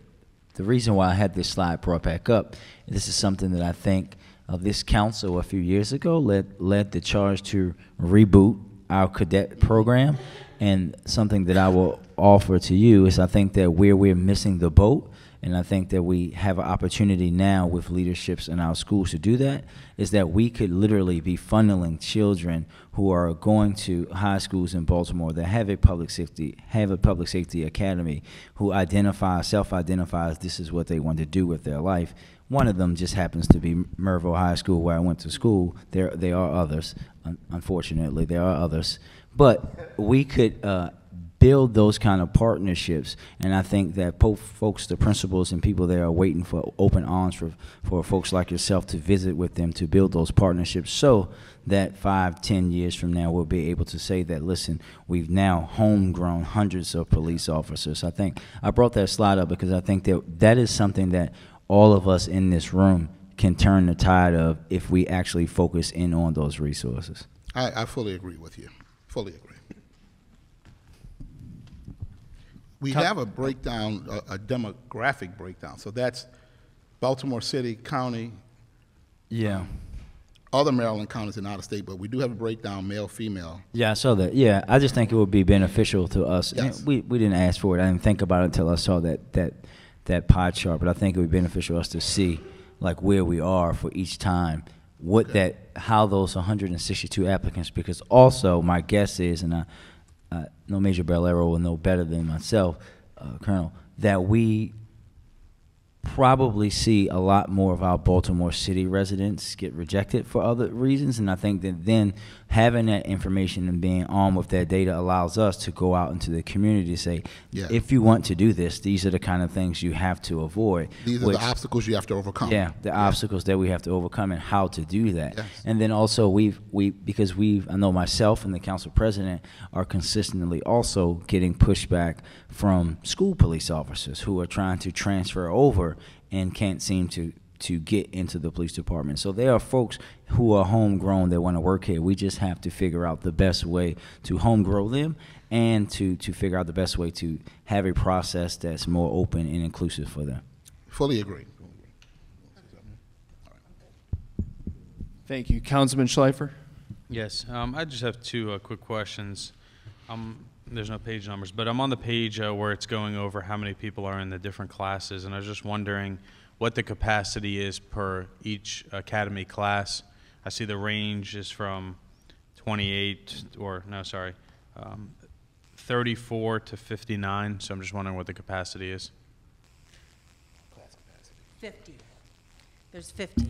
reason why I had this slide brought back up, this is something that I think this council a few years ago led the charge to reboot our cadet program. And something that I will offer to you is I think that where we're missing the boat, and I think that we have an opportunity now with leaderships in our schools to do that, is that we could literally be funneling children who are going to high schools in Baltimore that have a public safety academy, who self-identifies this is what they want to do with their life. One of them just happens to be Merville High School, where I went to school. There are others, unfortunately, there are others. But we could build those kind of partnerships, and I think that folks, the principals and people there are waiting for open arms for folks like yourself to visit with them to build those partnerships, so that 5, 10 years from now we'll be able to say that, listen, we've now homegrown hundreds of police officers. I think I brought that slide up because I think that is something that all of us in this room can turn the tide of if we actually focus in on those resources. I fully agree with you. Fully agree. We have a breakdown, a demographic breakdown. So that's Baltimore City, county. Yeah. Other Maryland counties and out of state, but we do have a breakdown, male, female. Yeah, I saw that. Yeah, I just think it would be beneficial to us. Yes. We didn't ask for it. I didn't think about it until I saw that pie chart. But I think it would be beneficial to us to see like where we are for each time, how those 162 applicants. Because also my guess is, and I know Major Bellero will know better than myself, Colonel, that we probably see a lot more of our Baltimore City residents get rejected for other reasons, and I think that then having that information and being armed with that data allows us to go out into the community to say, if you want to do this, these are the kind of things you have to avoid. These are the obstacles you have to overcome. Yeah, the obstacles that we have to overcome and how to do that. Yes. And then also because I know myself and the council president are consistently also getting pushback from school police officers who are trying to transfer over and can't seem to get into the police department. So there are folks who are homegrown that want to work here. We just have to figure out the best way to home grow them and to figure out the best way to have a process that's more open and inclusive for them. Fully agree. Thank you. Councilman Schleifer? Yes, I just have two quick questions. There's no page numbers, but I'm on the page where it's going over how many people are in the different classes, and I was just wondering what the capacity is per each academy class. I see the range is from 34 to 59, so I'm just wondering what the capacity is. 50. There's 50.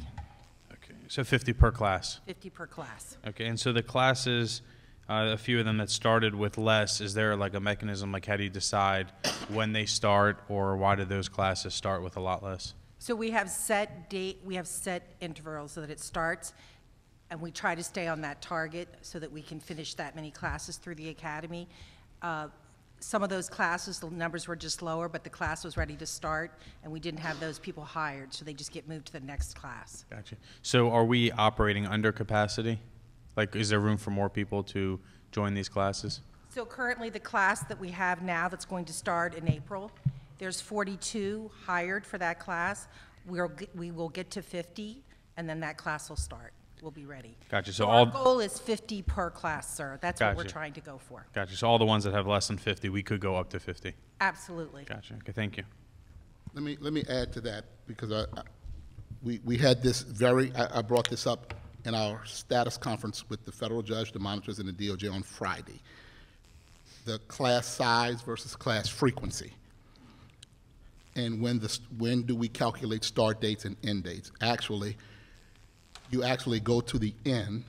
Okay, so 50 per class. 50 per class. Okay, and so the classes, a few of them that started with less, is there like a mechanism, like how do you decide when they start, or why did those classes start with a lot less? So we have set intervals so that it starts, and we try to stay on that target so that we can finish that many classes through the academy. Some of those classes, the numbers were just lower, but the class was ready to start, and we didn't have those people hired, so they just get moved to the next class. Gotcha. So are we operating under capacity? Like, is there room for more people to join these classes? So currently, the class that we have now that's going to start in April, there's 42 hired for that class. We will get to 50, and then that class will start. We'll be ready. Gotcha. So our goal is 50 per class, sir. That's what we're Gotcha. trying to go for. Gotcha. So all the ones that have less than 50, we could go up to 50. Absolutely. Gotcha. Okay, thank you. Let me add to that, because we had this I brought this up in our status conference with the federal judge, the monitors, and the DOJ on Friday. The class size versus class frequency. And when do we calculate start dates and end dates? Actually, you actually go to the end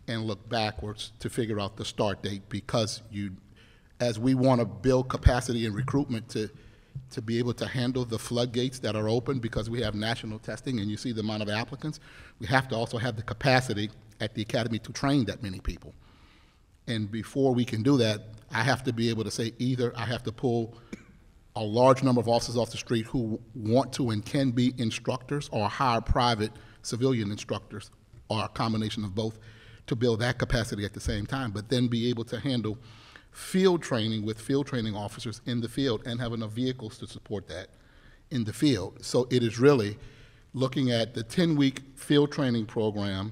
and look backwards to figure out the start date, because as we want to build capacity and recruitment to be able to handle the floodgates that are open, because we have national testing and you see the amount of applicants, we have to also have the capacity at the academy to train that many people. And before we can do that, I have to be able to say either I have to pull a large number of officers off the street who want to and can be instructors, or hire private civilian instructors, or a combination of both, to build that capacity at the same time, but then be able to handle field training with field training officers in the field and have enough vehicles to support that in the field. So it is really looking at the 10-week field training program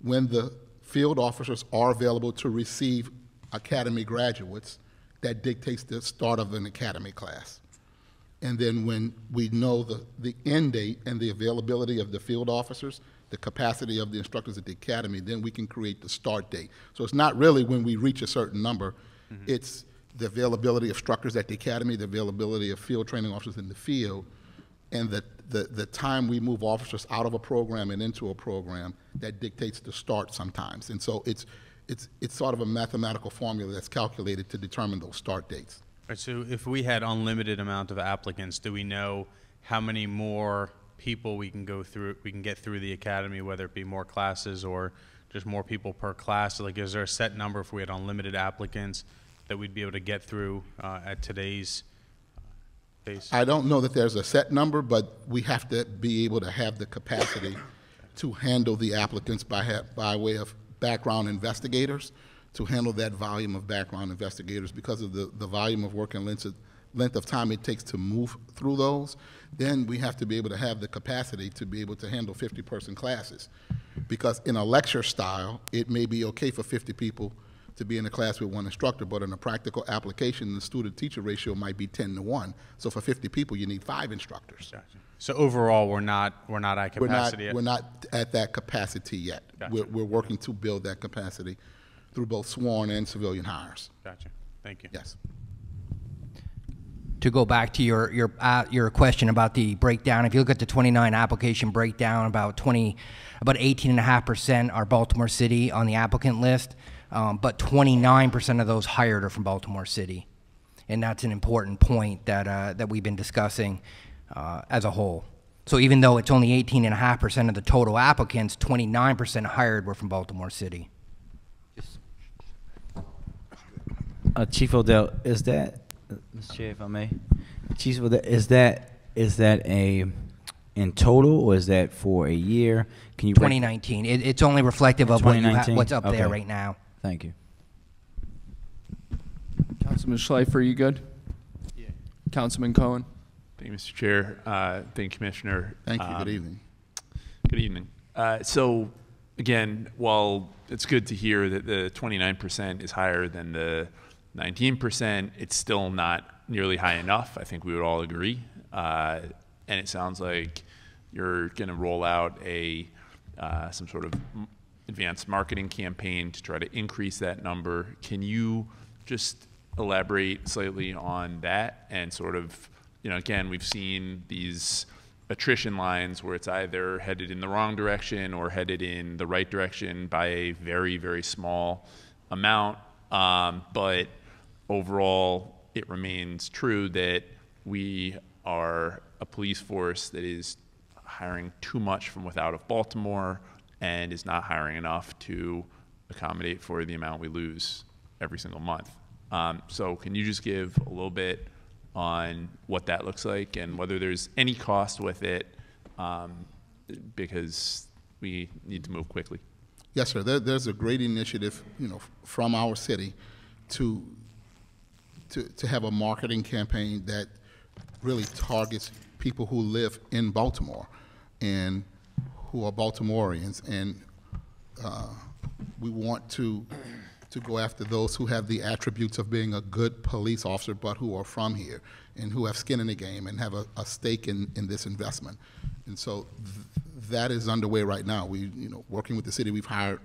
when the field officers are available to receive academy graduates that dictates the start of an academy class. And then when we know the end date and the availability of the field officers, the capacity of the instructors at the academy, then we can create the start date. So it's not really when we reach a certain number, it's the availability of instructors at the academy, the availability of field training officers in the field, and the time we move officers out of a program and into a program that dictates the start sometimes. And so it's sort of a mathematical formula that's calculated to determine those start dates. Right, so if we had unlimited amount of applicants, do we know how many more people we can get through the academy, whether it be more classes or just more people per class? Like, is there a set number if we had unlimited applicants that we'd be able to get through at today's pace? I don't know that there's a set number, but we have to be able to have the capacity to handle the applicants by way of background investigators, to handle that volume of background investigators, because of the volume of work and length of time it takes to move through those. Then we have to be able to have the capacity to be able to handle 50-person classes. Because in a lecture style, it may be okay for 50 people to be in a class with one instructor, but in a practical application, the student-teacher ratio might be 10-to-1. So for 50 people, you need 5 instructors. Gotcha. So overall, we're not at capacity yet? We're not at that capacity yet. Gotcha. We're working to build that capacity through both sworn and civilian hires. Gotcha. Thank you. Yes. To go back to your question about the breakdown, if you look at the 29 application breakdown, about 18.5% are Baltimore City on the applicant list, but 29% of those hired are from Baltimore City, and that's an important point that we've been discussing as a whole. So even though it's only 18.5% of the total applicants, 29% hired were from Baltimore City. Chief Odell, is that, Mr. Chair, if I may, Chief Odell, is that a in total, or is that for a year? Can you break- 2019. It's only reflective of what you 2019? what's up there Okay. right now. Thank you. Councilman Schleifer, you good? Yeah. Councilman Cohen? Thank you, Mr. Chair. Thank you, Commissioner. Thank you. Good evening. Good evening. So, again, while it's good to hear that the 29% is higher than the 19%, it's still not nearly high enough. I think we would all agree. And it sounds like you're going to roll out a some sort of advanced marketing campaign to try to increase that number. Can you just elaborate slightly on that and sort of, you know, again, we've seen these attrition lines where it's either headed in the wrong direction or headed in the right direction by a very, very small amount. But overall, it remains true that we are a police force that is hiring too much from without of Baltimore and is not hiring enough to accommodate for the amount we lose every single month. So can you just give a little bit on what that looks like and whether there's any cost with it, because we need to move quickly? Yes, sir. There's a great initiative, you know, from our city to have a marketing campaign that really targets people who live in Baltimore and who are Baltimoreans, and we want to go after those who have the attributes of being a good police officer, but who are from here and who have skin in the game and have a stake in this investment. And so that is underway right now. We, you know, working with the city, we've hired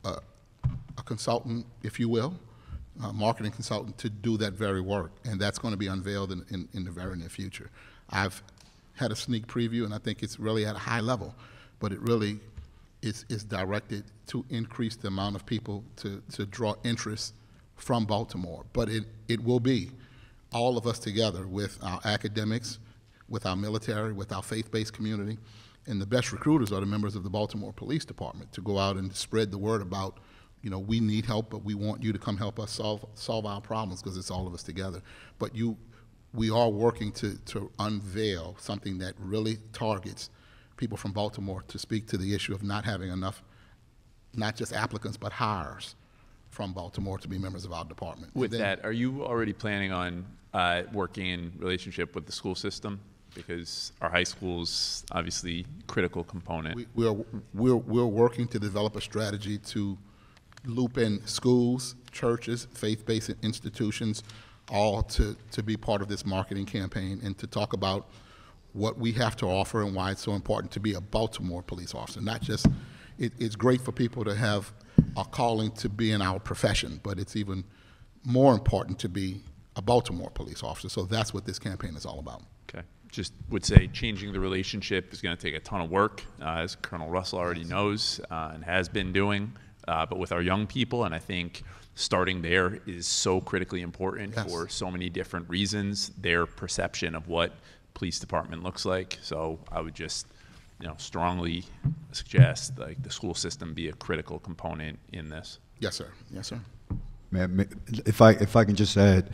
a consultant, if you will, a marketing consultant to do that very work, and that's going to be unveiled in the very near future. I've had a sneak preview, and I think it's really at a high level, but it really is directed to increase the amount of people to draw interest from Baltimore. But it will be all of us together with our academics, with our military, with our faith-based community, and the best recruiters are the members of the Baltimore Police Department to go out and spread the word about, you know, we need help, but we want you to come help us solve our problems, because it's all of us together. But we are working to unveil something that really targets people from Baltimore to speak to the issue of not having enough, not just applicants, but hires from Baltimore to be members of our department. With that, are you already planning on working in relationship with the school system? Because our high school's obviously critical component. We're working to develop a strategy to loop in schools, churches, faith-based institutions, all to be part of this marketing campaign and to talk about what we have to offer and why it's so important to be a Baltimore police officer. Not just, it's great for people to have a calling to be in our profession, but it's even more important to be a Baltimore police officer. So that's what this campaign is all about. Okay. Just would say changing the relationship is going to take a ton of work, as Colonel Russell already knows and has been doing, but with our young people, and I think starting there is so critically important for so many different reasons, their perception of what police department looks like. So I would just, you know, strongly suggest like the school system be a critical component in this. Yes, sir. Yes, sir. If I can just add,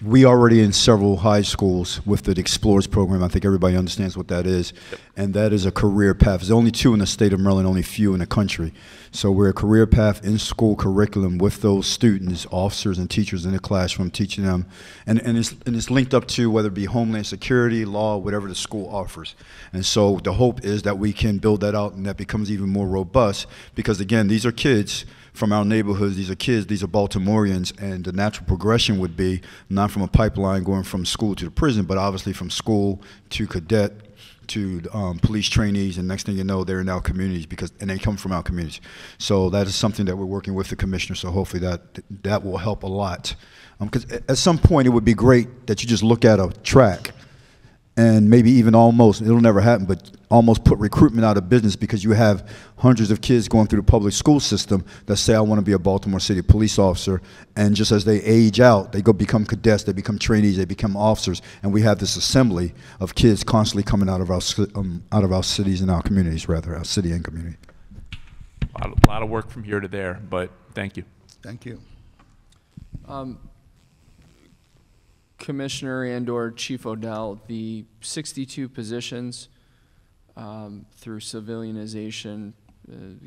we already in several high schools with the Explorers program. I think everybody understands what that is, and that is a career path. There's only 2 in the state of Maryland, only few in the country. So we're a career path in school curriculum with those students, officers and teachers in the classroom, teaching them, and it's linked up to whether it be Homeland Security, law, whatever the school offers. And so the hope is that we can build that out and that becomes even more robust, because again, these are kids from our neighborhoods, these are kids, these are Baltimoreans, and the natural progression would be not from a pipeline going from school to the prison, but obviously from school to cadet to police trainees, and next thing you know, they're in our communities, and they come from our communities. So that is something that we're working with the commissioner, so hopefully that will help a lot. Because at some point, it would be great that you just look at a track and maybe even almost, it'll never happen, but almost put recruitment out of business, because you have hundreds of kids going through the public school system that say, I want to be a Baltimore City police officer, and just as they age out, they go become cadets, they become trainees, they become officers, and we have this assembly of kids constantly coming out of our cities and our communities, rather, our city and community. A lot of work from here to there, but thank you. Thank you. Commissioner and/or Chief Odell, the 62 positions through civilianization,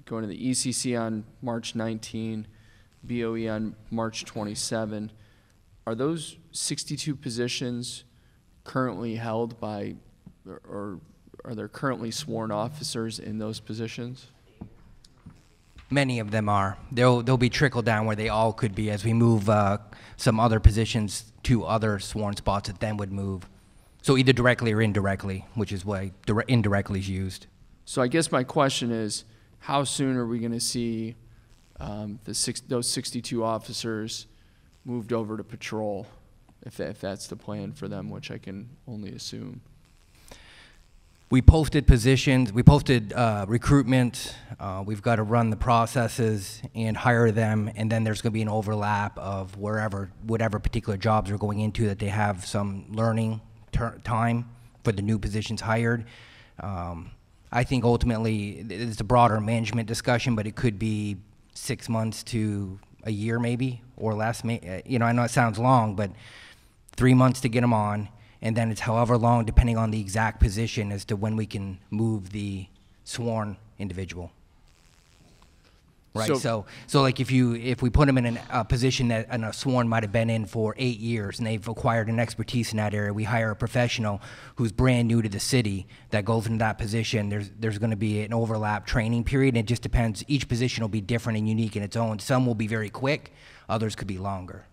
going to the ECC on March 19, BOE on March 27, are those 62 positions currently held by, or are there currently sworn officers in those positions? Many of them are. They'll be trickled down where they all could be as we move some other positions to other sworn spots that then would move. So either directly or indirectly, which is why indirectly is used. So I guess my question is, how soon are we going to see those 62 officers moved over to patrol, if that's the plan for them, which I can only assume? We posted positions, we posted recruitment, we've got to run the processes and hire them, and then there's going to be an overlap of whatever particular jobs are going into, that they have some learning time for the new positions hired. I think ultimately it's a broader management discussion, but it could be 6 months to a year maybe, or less. You know, I know it sounds long, but 3 months to get them on, and then it's however long, depending on the exact position, as to when we can move the sworn individual. Right. So like if we put them in a position that a sworn might have been in for 8 years, and they've acquired an expertise in that area, we hire a professional who's brand new to the city that goes into that position. There's going to be an overlap training period, and it just depends. Each position will be different and unique in its own. Some will be very quick, others could be longer.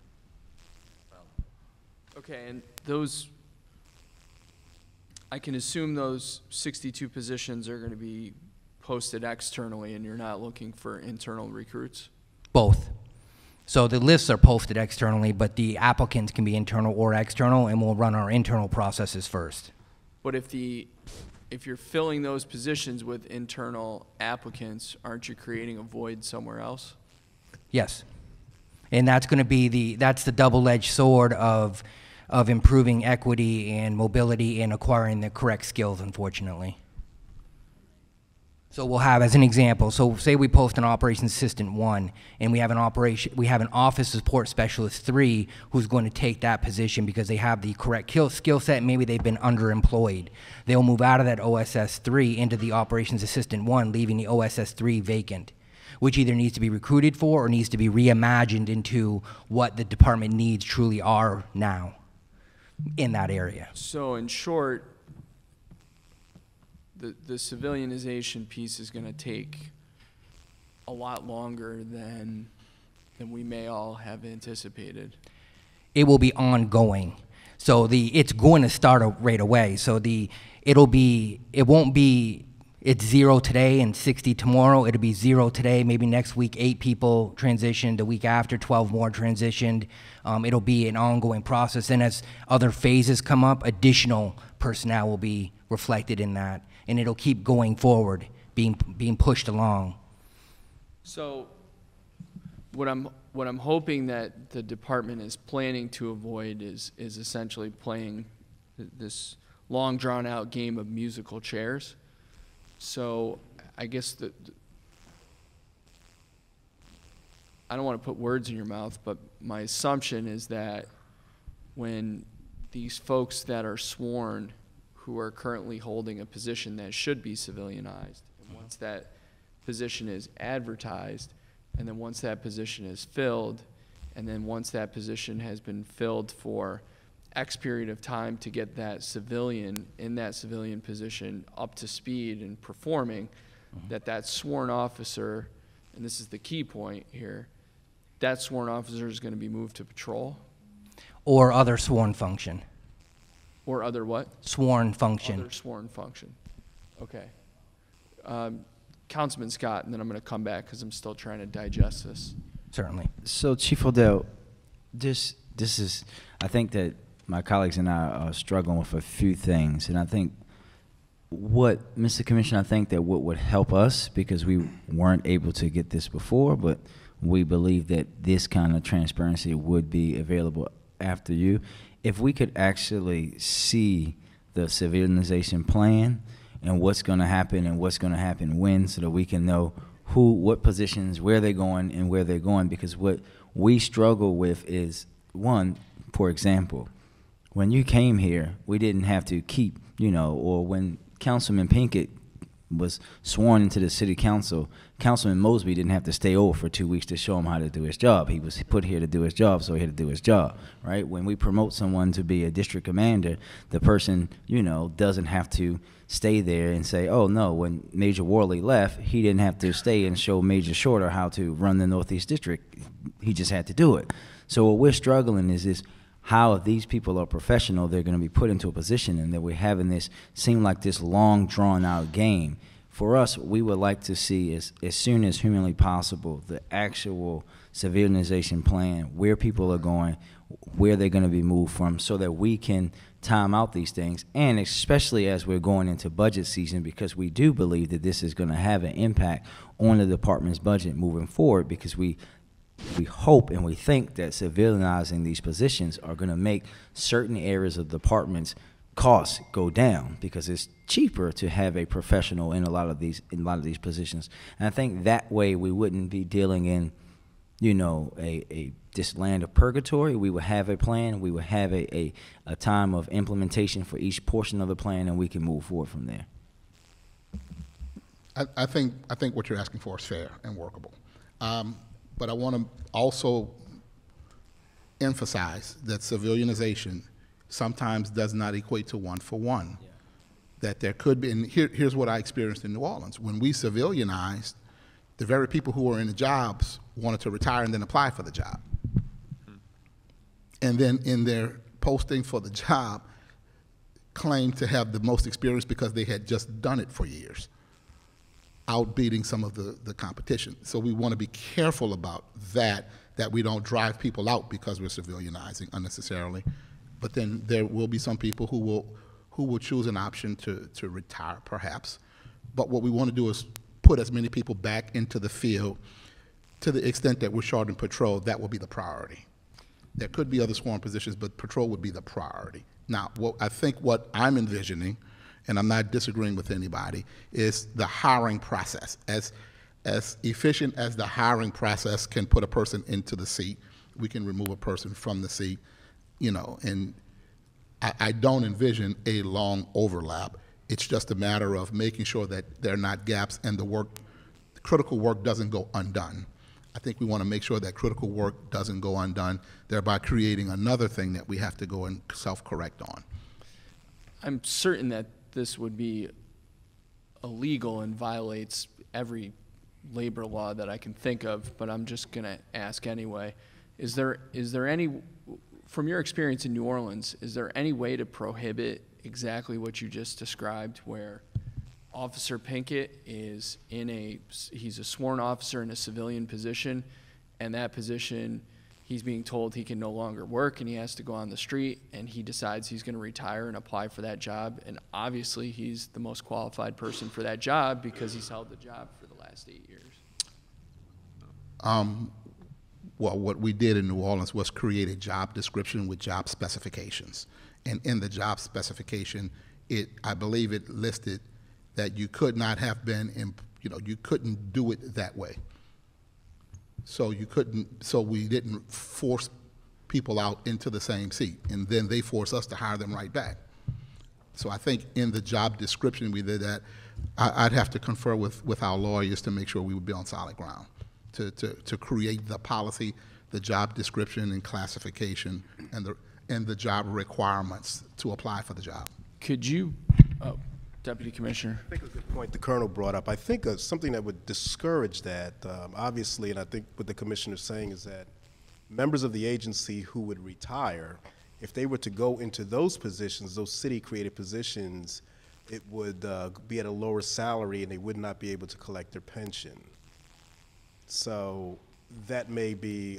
Okay, and those, I can assume those 62 positions are going to be posted externally, and you're not looking for internal recruits? Both. So the lists are posted externally, but the applicants can be internal or external, and we'll run our internal processes first. But if you're filling those positions with internal applicants, aren't you creating a void somewhere else? Yes. And that's going to be that's the double-edged sword of improving equity and mobility and acquiring the correct skills, unfortunately. So we'll have, as an example, so say we post an operations assistant 1, and we have an office support specialist 3 who's going to take that position because they have the correct skill set, and maybe they've been underemployed. They'll move out of that OSS 3 into the operations assistant 1, leaving the OSS 3 vacant, which either needs to be recruited for or needs to be reimagined into what the department needs truly are now in that area. So in short, the civilianization piece is going to take a lot longer than we may all have anticipated. It will be ongoing. So it's going to start right away. So it won't be, it's 0 today and 60 tomorrow. It'll be 0 today, maybe next week 8 people transitioned, the week after 12 more transitioned. It'll be an ongoing process. And as other phases come up, additional personnel will be reflected in that. And it'll keep going forward, being pushed along. So what I'm hoping that the department is planning to avoid is essentially playing this long drawn out game of musical chairs. So I guess I don't want to put words in your mouth, but my assumption is that when these folks that are sworn who are currently holding a position that should be civilianized, and once that position is advertised, and then once that position is filled, and then once that position has been filled for X period of time to get that civilian in that civilian position up to speed and performing, that sworn officer, and this is the key point here, that sworn officer is going to be moved to patrol? Or other sworn function. Or other what? Sworn function. Other sworn function. Okay. Councilman Scott, and then I'm going to come back because I'm still trying to digest this. Certainly. So, Chief Odell, this is, I think that my colleagues and I are struggling with a few things, and I think Mr. Commissioner, I think that what would help us, because we weren't able to get this before, but we believe that this kind of transparency would be available after you. If we could actually see the civilianization plan and what's going to happen and what's going to happen when, so that we can know what positions, where they're going and where they're going, because what we struggle with is, one, for example, when you came here, we didn't have to keep, or when Councilman Pinkett was sworn into the city council, Councilman Mosby didn't have to stay over for 2 weeks to show him how to do his job. He was put here to do his job, so he had to do his job, right? When we promote someone to be a district commander, the person, doesn't have to stay there and say, oh, no, when Major Worley left, he didn't have to stay and show Major Shorter how to run the Northeast District. He just had to do it. So what we're struggling is this, how if these people are professional, they're going to be put into a position, and that we're having this seem like this long drawn-out game. For us, we would like to see, as soon as humanly possible, the actual civilianization plan, where people are going, where they're going to be moved from, so that we can time out these things, and especially as we're going into budget season, because we do believe that this is going to have an impact on the department's budget moving forward, because we hope and we think that civilianizing these positions are going to make certain areas of the department's costs go down, because it's cheaper to have a professional in a lot of these positions. And I think that way we wouldn't be dealing in, this land of purgatory. We would have a plan. We would have a time of implementation for each portion of the plan, and we can move forward from there. I think what you're asking for is fair and workable. But I want to also emphasize that civilianization sometimes does not equate to one-for-one. Yeah. That there could be, and here's what I experienced in New Orleans. When we civilianized, the very people who were in the jobs wanted to retire and then apply for the job. And then in their posting for the job, claimed to have the most experience because they had just done it for years, outbeating some of the competition. So we want to be careful about that we don't drive people out because we're civilianizing unnecessarily. But then there will be some people who will choose an option to retire, perhaps. But what we want to do is put as many people back into the field. To the extent that we're short in patrol, that will be the priority. There could be other sworn positions, but patrol would be the priority. Now, I think what I'm envisioning, and I'm not disagreeing with anybody, is the hiring process. As efficient as the hiring process can put a person into the seat, we can remove a person from the seat, and I don't envision a long overlap. It's just a matter of making sure that there are not gaps and the critical work doesn't go undone. I think we want to make sure that critical work doesn't go undone, thereby creating another thing that we have to go and self-correct on. I'm certain that this would be illegal and violates every labor law that I can think of, but I'm just going to ask anyway. Is there any, from your experience in New Orleans, is there any way to prohibit exactly what you just described, where Officer Pinkett is he's a sworn officer in a civilian position, and that position, he's being told he can no longer work and he has to go on the street, and he decides he's going to retire and apply for that job, and obviously he's the most qualified person for that job because he's held the job for the last 8 years? Well, what we did in New Orleans was create a job description with job specifications. And in the job specification, I believe it listed that you could not have been, you couldn't do it that way. So we didn't force people out into the same seat, and then they force us to hire them right back. So I think in the job description we did that. I'd have to confer with our lawyers to make sure we would be on solid ground to create the policy, the job description and classification, and the job requirements to apply for the job. Could you, Deputy Commissioner? I think a good point the Colonel brought up. I think something that would discourage that, obviously, and I think what the Commissioner's saying is that members of the agency who would retire, if they were to go into those positions, those city-created positions, it would be at a lower salary and they would not be able to collect their pension. So that may be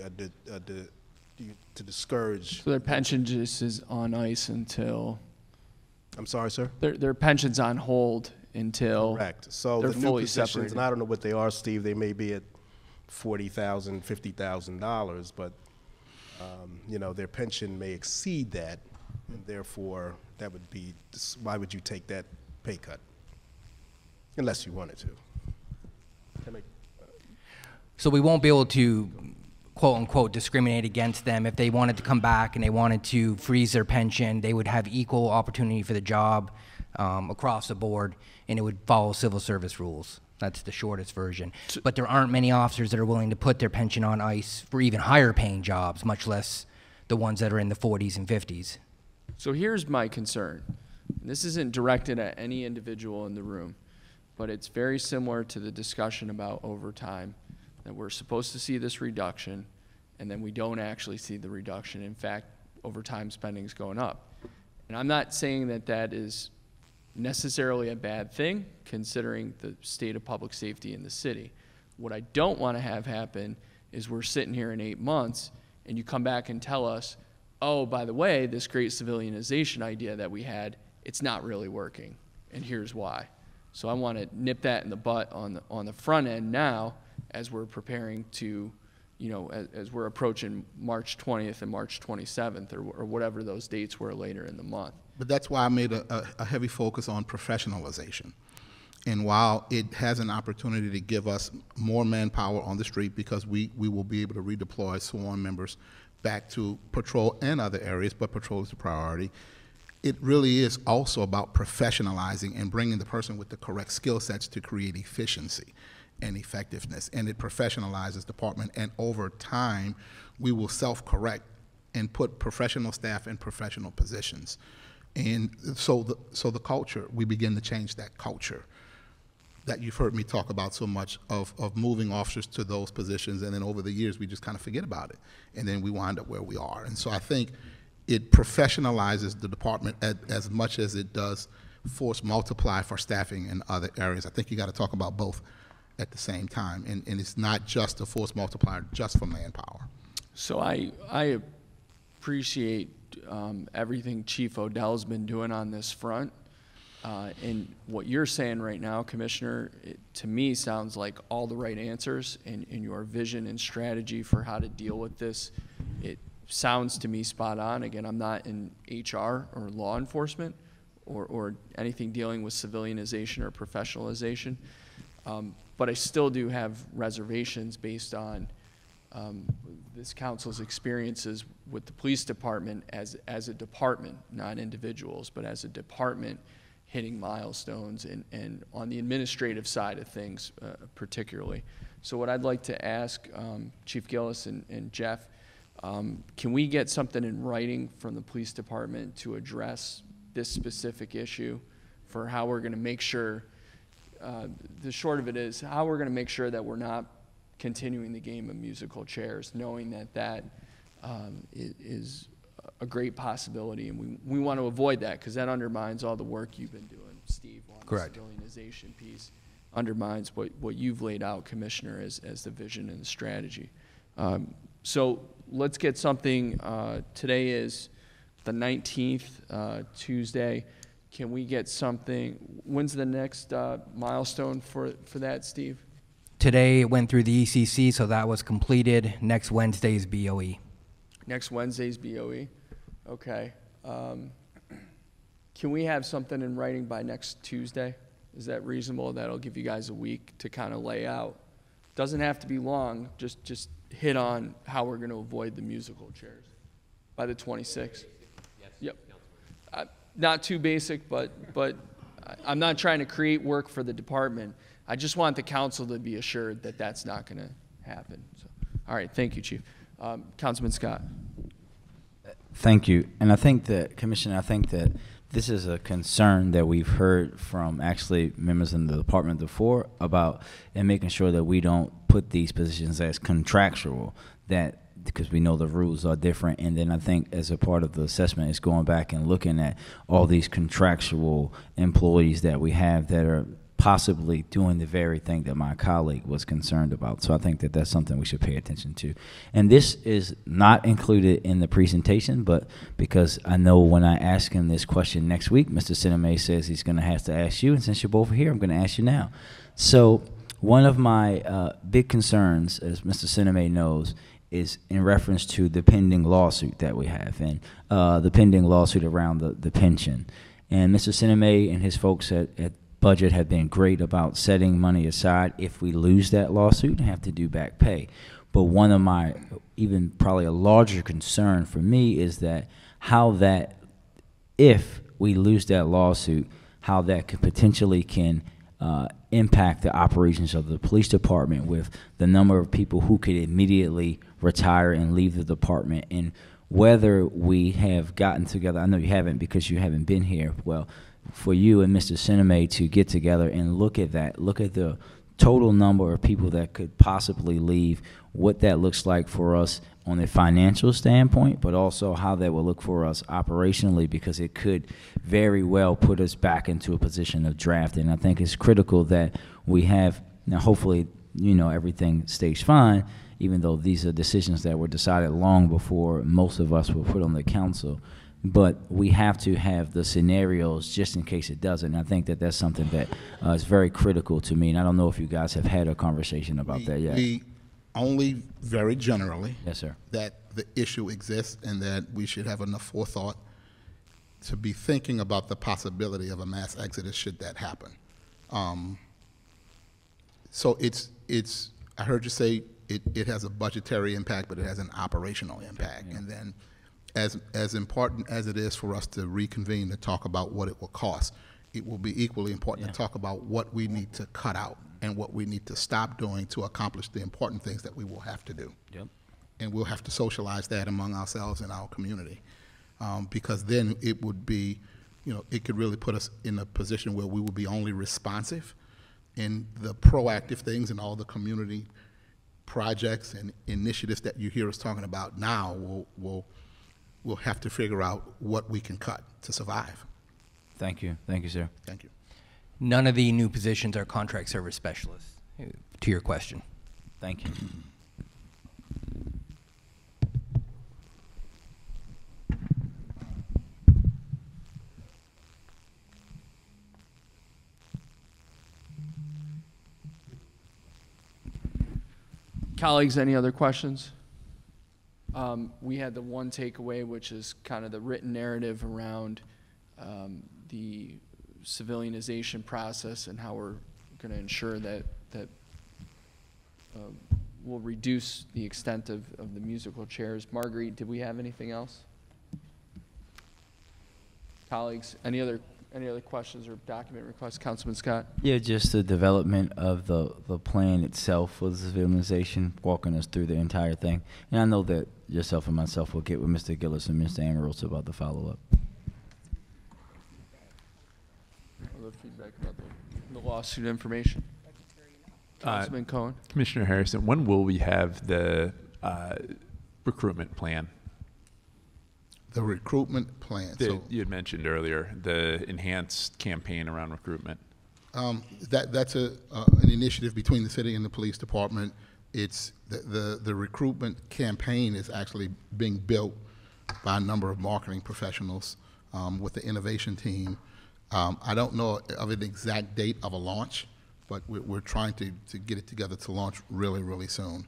to discourage. So their pension just is on ice until. I'm sorry, sir? Their pension's on hold until. Correct. So they're the fully new positions, separated. and I don't know what they are, Steve. They may be at $40,000, $50,000, but their pension may exceed that, and therefore that would be. Why would you take that pay cut? Unless you wanted to. So we won't be able to quote unquote discriminate against them. If they wanted to come back and they wanted to freeze their pension, they would have equal opportunity for the job across the board, and it would follow civil service rules. That's the shortest version. But there aren't many officers that are willing to put their pension on ice for even higher paying jobs, much less the ones that are in the 40s and 50s. So here's my concern. This isn't directed at any individual in the room, but it's very similar to the discussion about overtime, that we're supposed to see this reduction, and then we don't actually see the reduction. In fact, overtime spending is going up. And I'm not saying that that is necessarily a bad thing, considering the state of public safety in the city. What I don't want to have happen is we're sitting here in 8 months, and you come back and tell us, oh, by the way, this great civilianization idea that we had, it's not really working, and here's why. So I want to nip that in the butt on the front end now, as we're preparing to, you know, as we're approaching March 20th and March 27th, or whatever those dates were later in the month. But that's why I made a heavy focus on professionalization. And while it has an opportunity to give us more manpower on the street, because we will be able to redeploy sworn members back to patrol and other areas, but patrol is the priority, it really is also about professionalizing and bringing the person with the correct skill sets to create efficiency and effectiveness. And it professionalizes department, and over time, we will self-correct and put professional staff in professional positions. And so the culture, we begin to change that culture that you've heard me talk about so much, of moving officers to those positions, and then over the years we just kind of forget about it, and then we wind up where we are. And so I think it professionalizes the department as much as it does force multiply for staffing in other areas. I think you got to talk about both at the same time, and it's not just a force multiplier just for manpower. So I appreciate everything Chief Odell's been doing on this front. And what you're saying right now, Commissioner, to me sounds like all the right answers in your vision and strategy for how to deal with this. It sounds to me spot on. Again, I'm not in HR or law enforcement or anything dealing with civilianization or professionalization. But I still do have reservations based on this council's experiences with the police department as a department, not individuals, but as a department hitting milestones and on the administrative side of things particularly. So what I'd like to ask Chief Gillis and Jeff, can we get something in writing from the police department to address this specific issue for how we're going to make sure, the short of it is, how we're going to make sure that we're not continuing the game of musical chairs, knowing that that is a great possibility, and we want to avoid that, because that undermines all the work you've been doing, Steve, on Correct. the civilianization piece, undermines what you've laid out, Commissioner, as the vision and the strategy. So let's get something, today is the 19th, Tuesday. Can we get something, when's the next milestone for that, Steve? Today it went through the ECC, so that was completed. Next Wednesday's BOE. Next Wednesday's BOE? Okay. Can we have something in writing by next Tuesday? Is that reasonable? That'll give you guys a week to kind of lay out. Doesn't have to be long, just hit on how we're going to avoid the musical chairs by the 26th. Yep. Not too basic, but I'm not trying to create work for the department. I just want the council to be assured that that's not going to happen. So, all right, thank you, Chief. Councilman Scott. Thank you. And I think that, Commissioner, I think that this is a concern that we've heard from actually members in the department before about, and making sure that we don't put these positions as contractual, that because we know the rules are different. And then I think as a part of the assessment is going back and looking at all these contractual employees that we have that are possibly doing the very thing that my colleague was concerned about. So I think that that's something we should pay attention to. And this is not included in the presentation, but because I know when I ask him this question next week, Mr. Sinema says he's going to have to ask you, and since you're both here, I'm going to ask you now. So one of my big concerns, as Mr. Sinema knows, is in reference to the pending lawsuit that we have, and the pending lawsuit around the pension. And Mr. Sinema and his folks at Budget have been great about setting money aside if we lose that lawsuit and have to do back pay. But one of my, even probably a larger concern for me is that how that, if we lose that lawsuit, how that could potentially can impact the operations of the police department with the number of people who could immediately retire and leave the department, and whether we have gotten together. I know you haven't because you haven't been here. Well, for you and Mr. Sinema to get together and look at that, look at the total number of people that could possibly leave, what that looks like for us on a financial standpoint, but also how that will look for us operationally, because it could very well put us back into a position of draft. And I think it's critical that we have, now hopefully, you know, everything stays fine, even though these are decisions that were decided long before most of us were put on the council. But we have to have the scenarios just in case it doesn't. And I think that that's something that is very critical to me. And I don't know if you guys have had a conversation about that yet. We only very generally, yes, sir, that the issue exists and that we should have enough forethought to be thinking about the possibility of a mass exodus should that happen. So it's, I heard you say it has a budgetary impact, but it has an operational impact. Yeah. And then as important as it is for us to reconvene to talk about what it will cost, it will be equally important to talk about what we need to cut out and what we need to stop doing to accomplish the important things that we will have to do. Yep. And we'll have to socialize that among ourselves and our community, because then it would be, you know, it could really put us in a position where we will be only responsive, and the proactive things and all the community projects and initiatives that you hear us talking about now we'll have to figure out what we can cut to survive. Thank you. Thank you, sir. Thank you. None of the new positions are contract service specialists, to your question. Thank you. Colleagues, any other questions? We had the one takeaway, which is kind of the written narrative around the civilianization process and how we're going to ensure that we'll reduce the extent of the musical chairs. Marguerite, did we have anything else? Colleagues, any other questions or document requests? Councilman Scott? Yeah, just the development of the plan itself for the civilization, walking us through the entire thing. And I know that yourself and myself will get with Mr. Gillis and Mr. Amoroso about the follow-up. Other feedback about the lawsuit information? Councilman Cohen? Commissioner Harrison, when will we have the recruitment plan? The recruitment plan. So you had mentioned earlier the enhanced campaign around recruitment. That's an initiative between the city and the police department. It's the recruitment campaign is actually being built by a number of marketing professionals with the innovation team. I don't know of an exact date of a launch, but we're trying to get it together to launch really, really soon.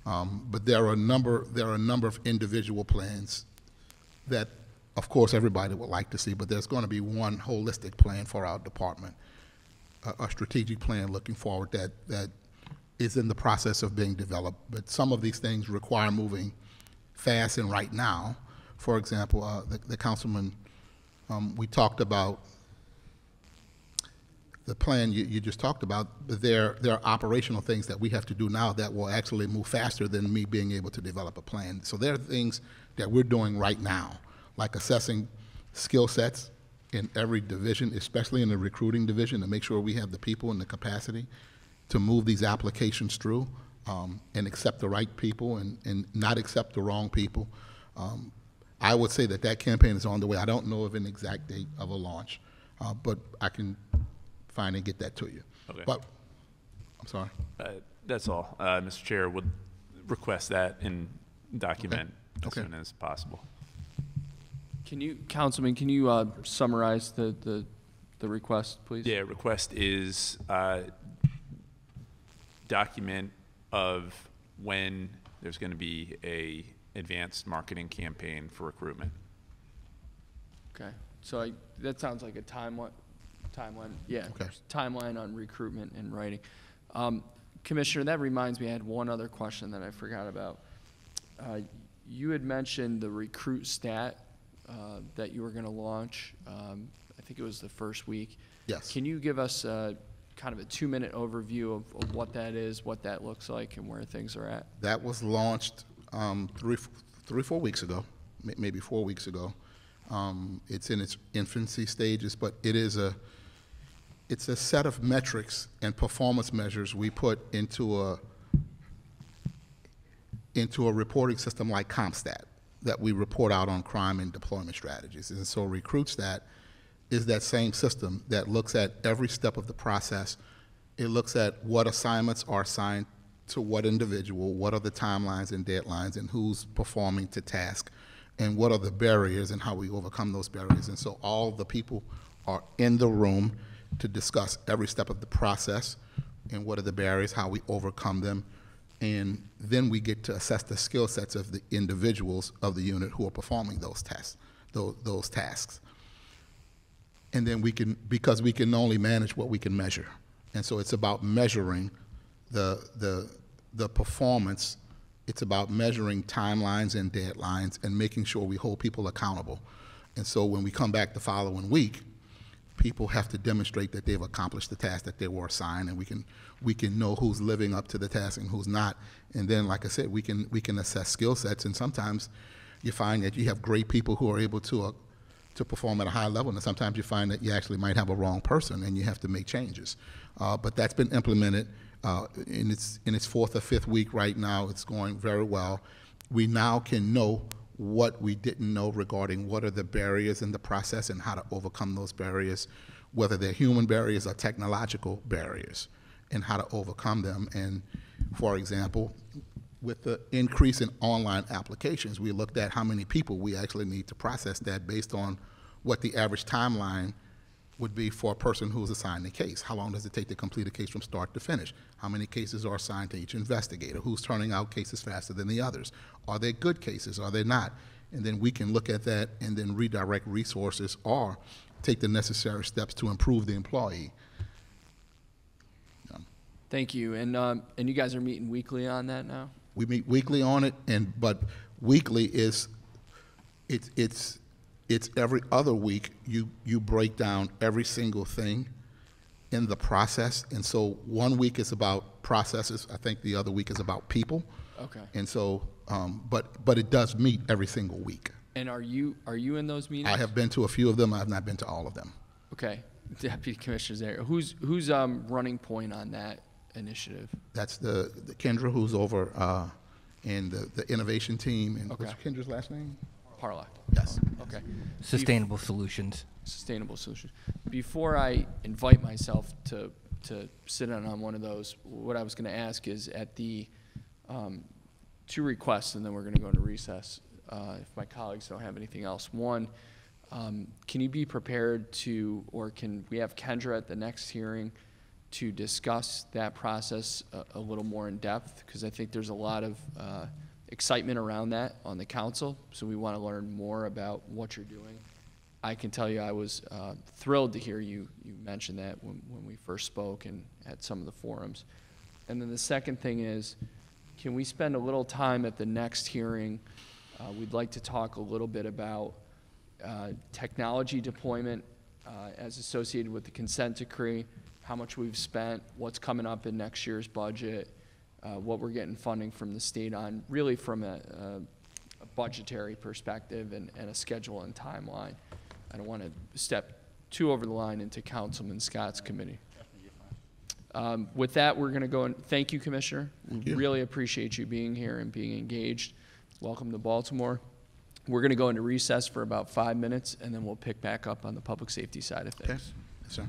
But there are a number of individual plans that, of course, everybody would like to see, but there's going to be one holistic plan for our department, a strategic plan looking forward that is in the process of being developed. But some of these things require moving fast and right now. For example, the councilman, we talked about the plan you just talked about, but there are operational things that we have to do now that will actually move faster than me being able to develop a plan. So there are things that we're doing right now, like assessing skill sets in every division, especially in the recruiting division, to make sure we have the people and the capacity to move these applications through and accept the right people and not accept the wrong people. I would say that campaign is on the way. I don't know of an exact date of a launch, but I can find and get that to you. Okay. But I'm sorry. That's all. Mr. Chair, would request that in document as soon as possible. Can you, Councilman, can you summarize the request, please? Yeah, request is document of when there's going to be a advanced marketing campaign for recruitment. Okay, so that sounds like a timeline, yeah, okay. Timeline on recruitment and writing. Commissioner, that reminds me, I had one other question that I forgot about. You had mentioned the recruit stat that you were going to launch. I think it was the first week. Yes. Can you give us kind of a 2-minute overview of what that is, what that looks like, and where things are at? That was launched 3-4 weeks ago, maybe 4 weeks ago. It's in its infancy stages, but it's a set of metrics and performance measures we put into a reporting system like CompStat that we report out on crime and deployment strategies. And so RecruitStat is that same system that looks at every step of the process. It looks at what assignments are assigned to what individual, what are the timelines and deadlines, and who's performing to task, and what are the barriers and how we overcome those barriers. And so all the people are in the room to discuss every step of the process and what are the barriers, how we overcome them, and then we get to assess the skill sets of the individuals of the unit who are performing those tasks. And then because we can only manage what we can measure. And so it's about measuring the performance. It's about measuring timelines and deadlines and making sure we hold people accountable. And so when we come back the following week, people have to demonstrate that they've accomplished the task that they were assigned, and we can know who's living up to the task and who's not. And then, like I said, we can assess skill sets, and sometimes you find that you have great people who are able to perform at a high level, and sometimes you find that you actually might have a wrong person and you have to make changes. But that's been implemented in its fourth or fifth week right now. It's going very well. We now can know what we didn't know regarding what are the barriers in the process and how to overcome those barriers, whether they're human barriers or technological barriers, and how to overcome them. And for example, with the increase in online applications, we looked at how many people we actually need to process that based on what the average timeline would be for a person who's assigned a case. How long does it take to complete a case from start to finish? How many cases are assigned to each investigator? Who's turning out cases faster than the others? Are they good cases? Are they not? And then we can look at that and then redirect resources or take the necessary steps to improve the employee. Thank you. And you guys are meeting weekly on that now? We meet weekly on it, but weekly is it's every other week you break down every single thing in the process. And so one week is about processes. I think the other week is about people. Okay. And so, but it does meet every single week. And are you in those meetings? I have been to a few of them. I have not been to all of them. Okay. Deputy Commissioner's there. Who's running point on that initiative? That's the Kendra, who's over and the innovation team. And okay. What's Kendra's last name? Parlock. Yes. Okay. Sustainable Solutions. Sustainable Solutions. Before I invite myself to sit in on one of those, what I was going to ask is at the 2 requests, and then we're going to go into recess if my colleagues don't have anything else. One, can you be prepared to, or can we have Kendra at the next hearing to discuss that process a little more in depth? Because I think there's a lot of excitement around that on the council, so we want to learn more about what you're doing. I can tell you I was thrilled to hear you mention that when we first spoke and at some of the forums. And then the second thing is, can we spend a little time at the next hearing? We'd like to talk a little bit about technology deployment as associated with the consent decree, how much we've spent, what's coming up in next year's budget, what we're getting funding from the state on, really from a budgetary perspective and a schedule and timeline. I don't want to step too over the line into Councilman Scott's committee. With that, we're going to go and thank you, Commissioner. We really appreciate you being here and being engaged. Welcome to Baltimore. We're going to go into recess for about 5 minutes, and then we'll pick back up on the public safety side of things. Okay. Yes, sir.